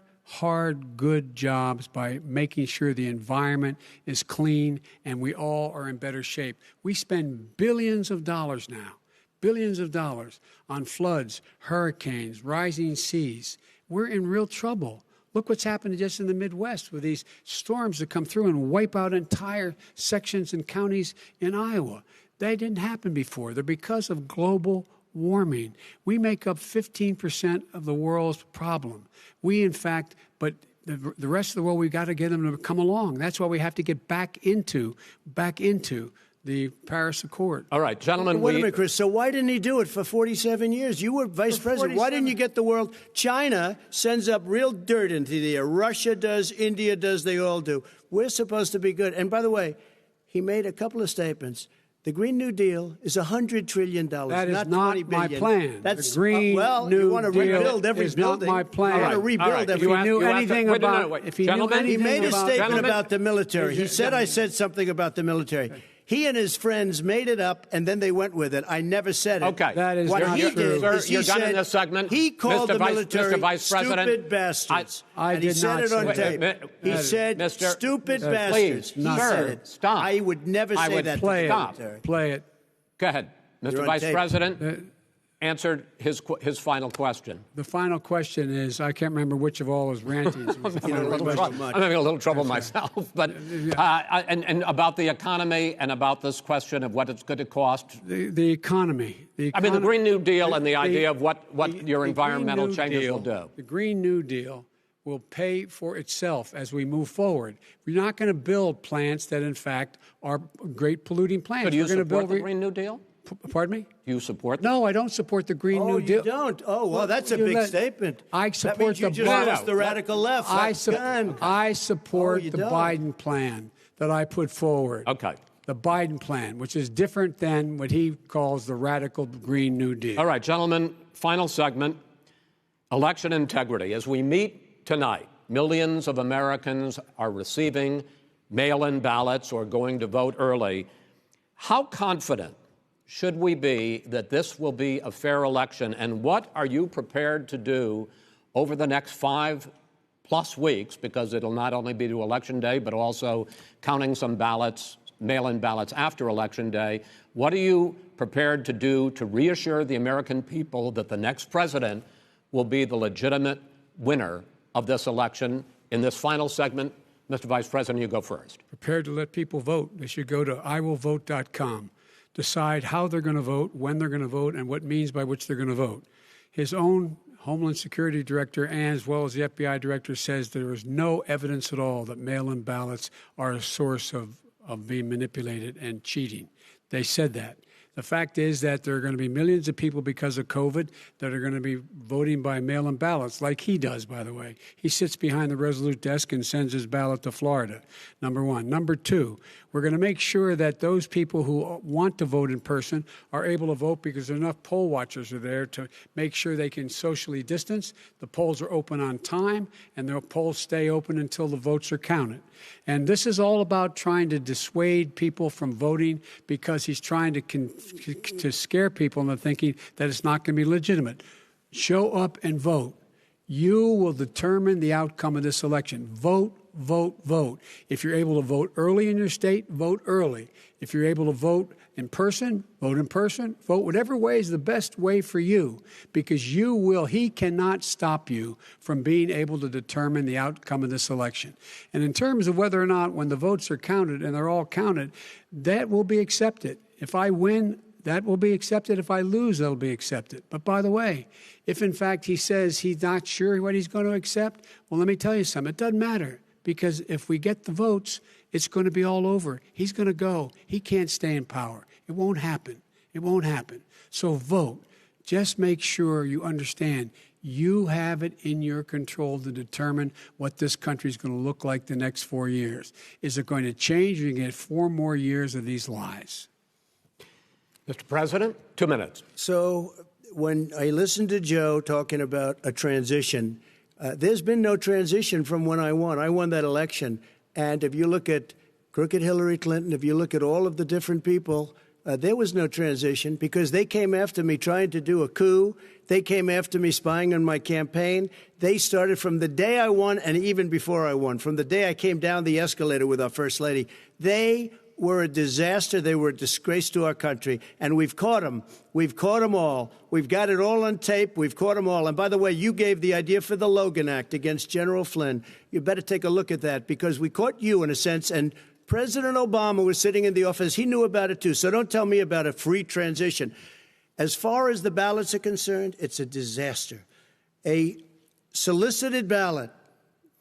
good jobs by making sure the environment is clean and we all are in better shape. We spend billions of dollars now, on floods, hurricanes, rising seas. We're in real trouble. Look what's happened just in the Midwest with these storms that come through and wipe out entire sections and counties in Iowa. They didn't happen before. They're because of global warming. We make up 15% of the world's problem. But the rest of the world, we've got to get them to come along. That's why we have to get back into the Paris Accord. All right, gentlemen. Wait a minute, Chris. So why didn't he do it for 47 years? You were vice president. Why didn't you get the world? China sends up real dirt into the air. Russia does. India does. They all do. We're supposed to be good. And by the way, he made a couple of statements. The Green New Deal is $100 trillion. That is not not $20 my billion. plan. That's the Green you New want to Deal rebuild every is building. not my plan. You want to rebuild every. If he knew anything about, if he knew anything He made a about, statement about the military. He said I said something about the military. He and his friends made it up, and then they went with it. I never said it. Okay. That is what not he true. did Sir, is he you're done in said this segment. he called Mr. the military Vice President, stupid bastards. I and he did said not it on say tape. that. He said Mr. stupid Please, bastards. He not said sir, it. stop. I would never I say would that play to Stop. the military. Play it. Go ahead. You're Mr. on Vice tape. President answered his final question. The final question is, I can't remember which of all his rantings. was the final question. I'm having a little trouble myself, but and about the economy and about this question of what it's going to cost. The economy. I mean, the Green New Deal and the idea of what your the environmental Green New changes Deal, will do. The Green New Deal will pay for itself as we move forward. We're not going to build plants that, in fact, are great polluting plants. So do you We're going to support build the Green New Deal? Pardon me? Do you support that? No, I don't support the Green New Deal. You don't? Oh, well, that's a You big let- statement. I that support means you the just Biden- lost the radical left. I Done. support Oh, you the don't? Biden plan that I put forward. Okay. The Biden plan, which is different than what he calls the radical Green New Deal. All right, gentlemen, final segment, election integrity. As we meet tonight, millions of Americans are receiving mail-in ballots or going to vote early. How confident should we be that this will be a fair election, and what are you prepared to do over the next 5+ weeks, because it'll not only be to Election Day, but also counting some ballots, mail-in ballots after Election Day. What are you prepared to do to reassure the American people that the next president will be the legitimate winner of this election? In this final segment, Mr. Vice President, you go first. Prepared to let people vote. They should go to iwillvote.com. Decide how they're going to vote, when they're going to vote, and what means by which they're going to vote. His own Homeland Security Director, and as well as the FBI Director, says there is no evidence at all that mail-in ballots are a source of being manipulated and cheating. They said that. The fact is that there are going to be millions of people because of COVID that are going to be voting by mail-in ballots, like he does, by the way. He sits behind the Resolute desk and sends his ballot to Florida, number one. Number two, we're going to make sure that those people who want to vote in person are able to vote because enough poll watchers are there to make sure they can socially distance. The polls are open on time, and the polls stay open until the votes are counted. And this is all about trying to dissuade people from voting because he's trying to scare people into thinking that it's not going to be legitimate. Show up and vote. You will determine the outcome of this election. Vote, vote, vote. If you're able to vote early in your state, vote early. If you're able to vote in person, vote in person. Vote whatever way is the best way for you, because he cannot stop you from being able to determine the outcome of this election. And in terms of whether or not when the votes are counted, and they're all counted, that will be accepted. If I win, that will be accepted. If I lose, that will be accepted. But by the way, if in fact he says he's not sure what he's going to accept, well, let me tell you something. It doesn't matter, because if we get the votes, it's going to be all over. He's going to go. He can't stay in power. It won't happen. It won't happen. So vote. Just make sure you understand you have it in your control to determine what this country is going to look like the next 4 years. Is it going to change, or you get 4 more years of these lies? Mr. President, 2 minutes. So when I listened to Joe talking about a transition, there's been no transition from when I won. I won that election. And if you look at crooked Hillary Clinton, if you look at all of the different people, there was no transition, because they came after me trying to do a coup. They came after me spying on my campaign. They started from the day I won, and even before I won, from the day I came down the escalator with our First Lady. They were a disaster. They were a disgrace to our country. And we've caught them. We've caught them all. We've got it all on tape. We've caught them all. And by the way, you gave the idea for the Logan Act against General Flynn. You better take a look at that, because we caught you in a sense. And President Obama was sitting in the office. He knew about it, too. So don't tell me about a free transition. As far as the ballots are concerned, it's a disaster. A solicited ballot,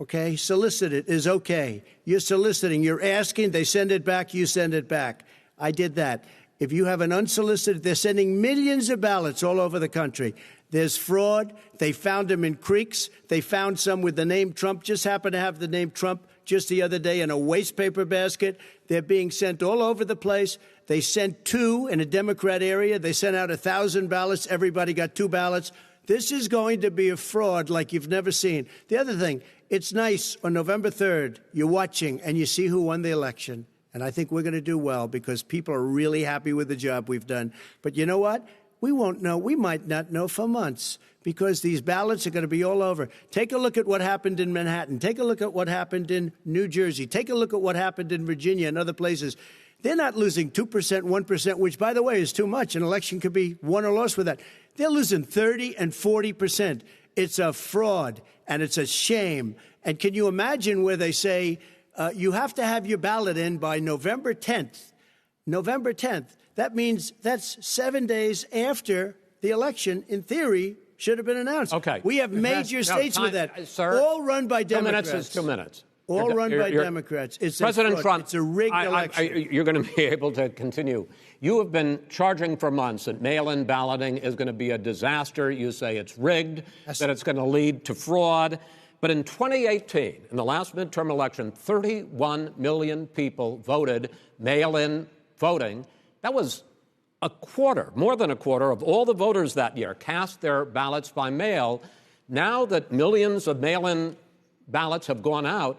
okay, solicited is okay. You're soliciting, you're asking, they send it back, you send it back. I did that. If you have an unsolicited, they're sending millions of ballots all over the country. There's fraud. They found them in creeks. They found some with the name Trump, just happened to have the name Trump just the other day in a waste paper basket. They're being sent all over the place. They sent 2 in a Democrat area. They sent out 1,000 ballots. Everybody got 2 ballots. This is going to be a fraud like you've never seen. The other thing, it's nice on November 3rd, you're watching and you see who won the election. And I think we're going to do well, because people are really happy with the job we've done. But you know what? We won't know. We might not know for months, because these ballots are going to be all over. Take a look at what happened in Manhattan. Take a look at what happened in New Jersey. Take a look at what happened in Virginia and other places. They're not losing 2%, 1%, which, by the way, is too much. An election could be won or lost with that. They're losing 30 and 40%. It's a fraud, and it's a shame. And can you imagine where they say you have to have your ballot in by November 10th? November 10th. That means that's 7 days after the election, in theory, should have been announced. Okay. We have major states with that. Sir, all run by Democrats. 2 minutes is 2 minutes. All run by Democrats. It's President Trump, it's a rigged election. You're going to be able to continue. You have been charging for months that mail-in balloting is going to be a disaster. You say it's rigged, that it's going to lead to fraud. But in 2018, in the last midterm election, 31 million people voted mail-in voting. That was a quarter, more than a quarter of all the voters that year cast their ballots by mail. Now that millions of mail-in ballots have gone out,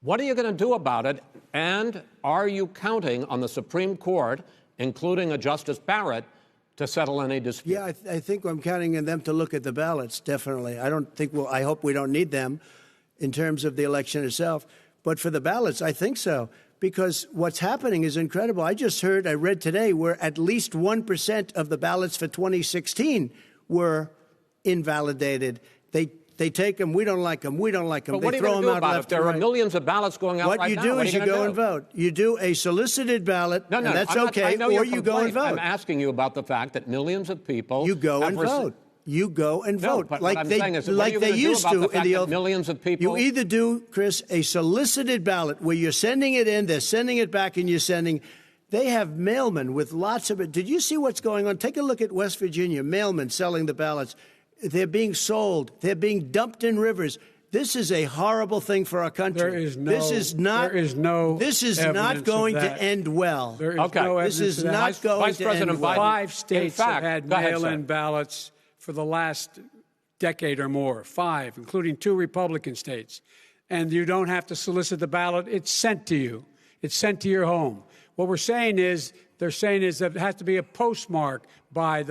what are you going to do about it? And are you counting on the Supreme Court, including a Justice Barrett, to settle any dispute? Yeah, I think I'm counting on them to look at the ballots, definitely. I hope we don't need them in terms of the election itself. But for the ballots, I think so. Because what's happening is incredible. I read today, where at least 1% of the ballots for 2016 were invalidated. They take them. We don't like them. We don't like them. But what are you going to do about it? There are millions of ballots going out right now. What you do is you go and vote. You do a solicited ballot, and that's okay, or you go and vote. I'm asking you about the fact that millions of people... You go and vote. You go and vote. But what I'm saying is, what are you going to do about the fact that millions of people... You either do, Chris, a solicited ballot where you're sending it in, they're sending it back, and you're sending... They have mailmen with lots of it. Did you see what's going on? Take a look at West Virginia, mailmen selling the ballots. They're being sold. They're being dumped in rivers. This is a horrible thing for our country. This is not going to end well. There is no evidence this is of that. not going Vice to President end well. Biden, 5 states in fact, have had go ahead, mail-in sir. ballots for the last decade or more. 5, including 2 Republican states. And you don't have to solicit the ballot. It's sent to you. It's sent to your home. What they're saying is that it has to be a postmark by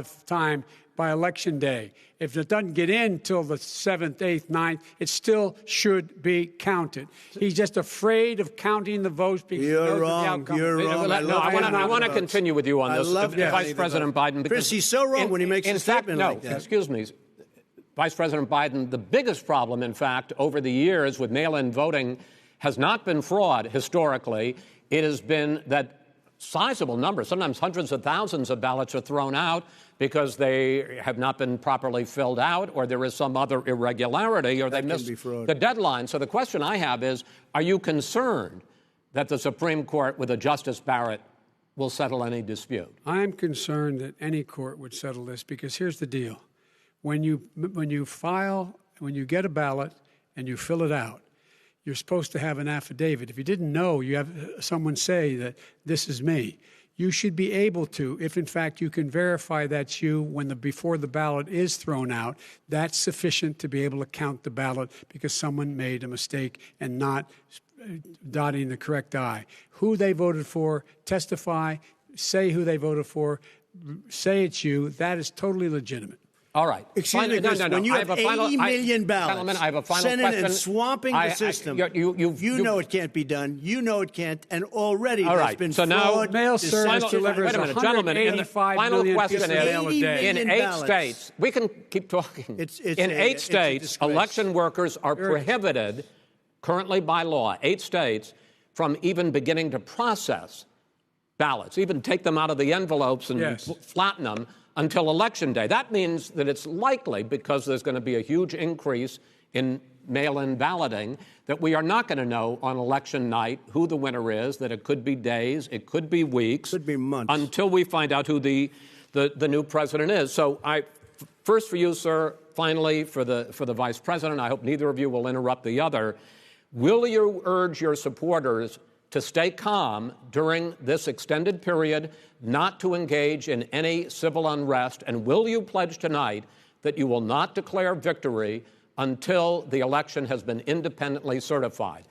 election day. If it doesn't get in till the 7th, 8th, 9th, it still should be counted. He's just afraid of counting the votes because he knows the outcome. You're wrong. I want to continue with you on this, Vice President Biden. Chris, he's so wrong when he makes a statement like that. Excuse me. Vice President Biden, the biggest problem, in fact, over the years with mail-in voting has not been fraud historically. It has been that sizable numbers, sometimes hundreds of thousands of ballots are thrown out because they have not been properly filled out or there is some other irregularity or they missed the deadline. So the question I have is, are you concerned that the Supreme Court with a Justice Barrett will settle any dispute? I'm concerned that any court would settle this because here's the deal. When you get a ballot and you fill it out, you're supposed to have an affidavit. If you didn't know, you have someone say that this is me. You should be able to, if in fact you can verify that's you before the ballot is thrown out, that's sufficient to be able to count the ballot because someone made a mistake and not dotting the correct I. Who they voted for, testify, say who they voted for, say it's you. That is totally legitimate. All right. Excuse me, Chris, when you have 80 million ballots, gentlemen, I have a final Senate question. and swamping the system, you know it can't be done. You know it can't, and already there's been so fraud. Now, mail service delivers wait a minute, gentlemen. The final question is, in 8 states, we can keep talking. In 8 states, election workers are prohibited currently by law, 8 states, from even beginning to process ballots, even take them out of the envelopes and flatten them until Election Day. That means that it's likely, because there's going to be a huge increase in mail-in balloting, that we are not going to know on election night who the winner is, that it could be days, it could be weeks. Could be months. Until we find out who the new president is. So first for you, sir, finally for the vice president, I hope neither of you will interrupt the other. Will you urge your supporters to stay calm during this extended period, not to engage in any civil unrest? And will you pledge tonight that you will not declare victory until the election has been independently certified?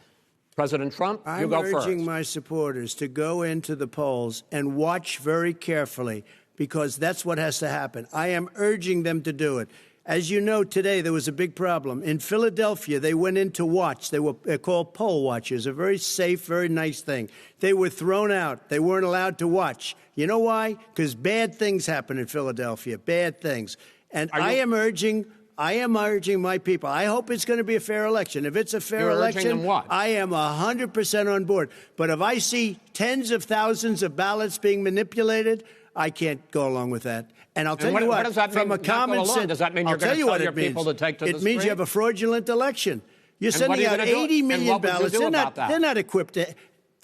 President Trump, you go first. I'm urging my supporters to go into the polls and watch very carefully, because that's what has to happen. I am urging them to do it. As you know, today there was a big problem. In Philadelphia, they went in to watch. They're called poll watchers, a very safe, very nice thing. They were thrown out. They weren't allowed to watch. You know why? Because bad things happen in Philadelphia, bad things. And I am urging my people. I hope it's going to be a fair election. If it's a fair election, I am 100% on board. But if I see tens of thousands of ballots being manipulated, I can't go along with that. And I'll tell you what, does that from mean, a common sense, does that mean you're going to tell your people to take to the street? It means you have a fraudulent election. You're sending out 80 million ballots. They're not equipped to.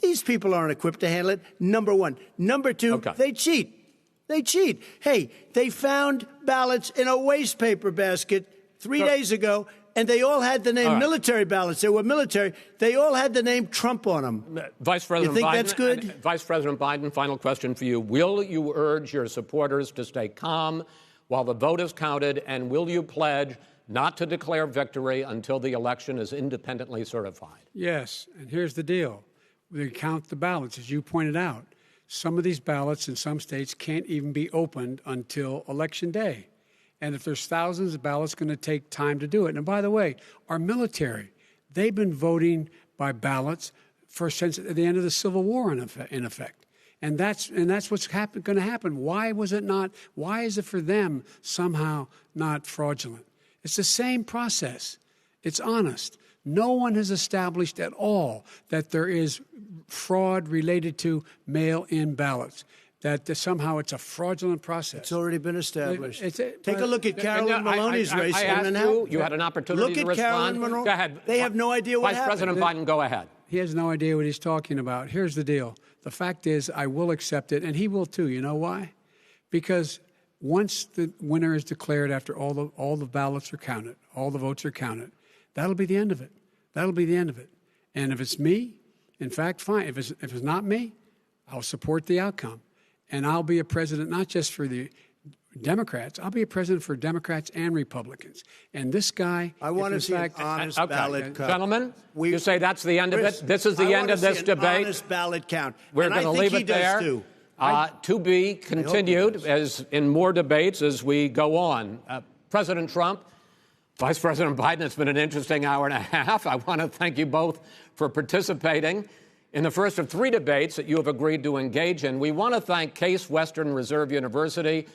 These people aren't equipped to handle it. Number one. Number two, they cheat. They cheat. Hey, they found ballots in a waste paper basket 3 days ago, and they all had the name military ballots. They were military. They all had the name Trump on them. Vice President you think Biden, that's good? Vice President Biden, final question for you. Will you urge your supporters to stay calm while the vote is counted, and will you pledge not to declare victory until the election is independently certified? Yes, and here's the deal. We count the ballots, as you pointed out. Some of these ballots in some states can't even be opened until Election Day. And if there's thousands of ballots, it's going to take time to do it. And by the way, our military, they've been voting by ballots since the end of the Civil War, in effect. And that's what's going to happen. Why was it not? Why is it for them somehow not fraudulent? It's the same process. It's honest. No one has established at all that there is fraud related to mail-in ballots, that somehow it's a fraudulent process. It's already been established. Take a look at Carolyn Maloney's race. I asked you had an opportunity to respond. Carolyn Maloney. Go ahead. They have no idea what happened. Vice President Biden, go ahead. He has no idea what he's talking about. Here's the deal. The fact is, I will accept it, and he will too. You know why? Because once the winner is declared, after all the ballots are counted, all the votes are counted, that'll be the end of it. That'll be the end of it. And if it's me, in fact, fine. If it's not me, I'll support the outcome. And I'll be a president not just for the Democrats. I'll be a president for Democrats and Republicans. And this guy, I want to see an honest ballot count. Gentlemen, you say that's the end of it? This is the end of this debate? Honest ballot count. We're going to leave it there. To be continued as in more debates as we go on. President Trump, Vice President Biden, it's been an interesting hour and a half. I want to thank you both for participating in the first of 3 debates that you have agreed to engage in. We want to thank Case Western Reserve University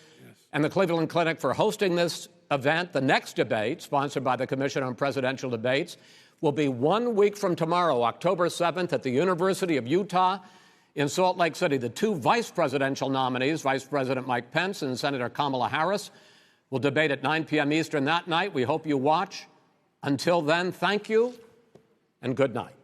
and the Cleveland Clinic for hosting this event. The next debate, sponsored by the Commission on Presidential Debates, will be 1 week from tomorrow, October 7th, at the University of Utah in Salt Lake City. The 2 vice presidential nominees, Vice President Mike Pence and Senator Kamala Harris, will debate at 9 p.m. Eastern that night. We hope you watch. Until then, thank you and good night.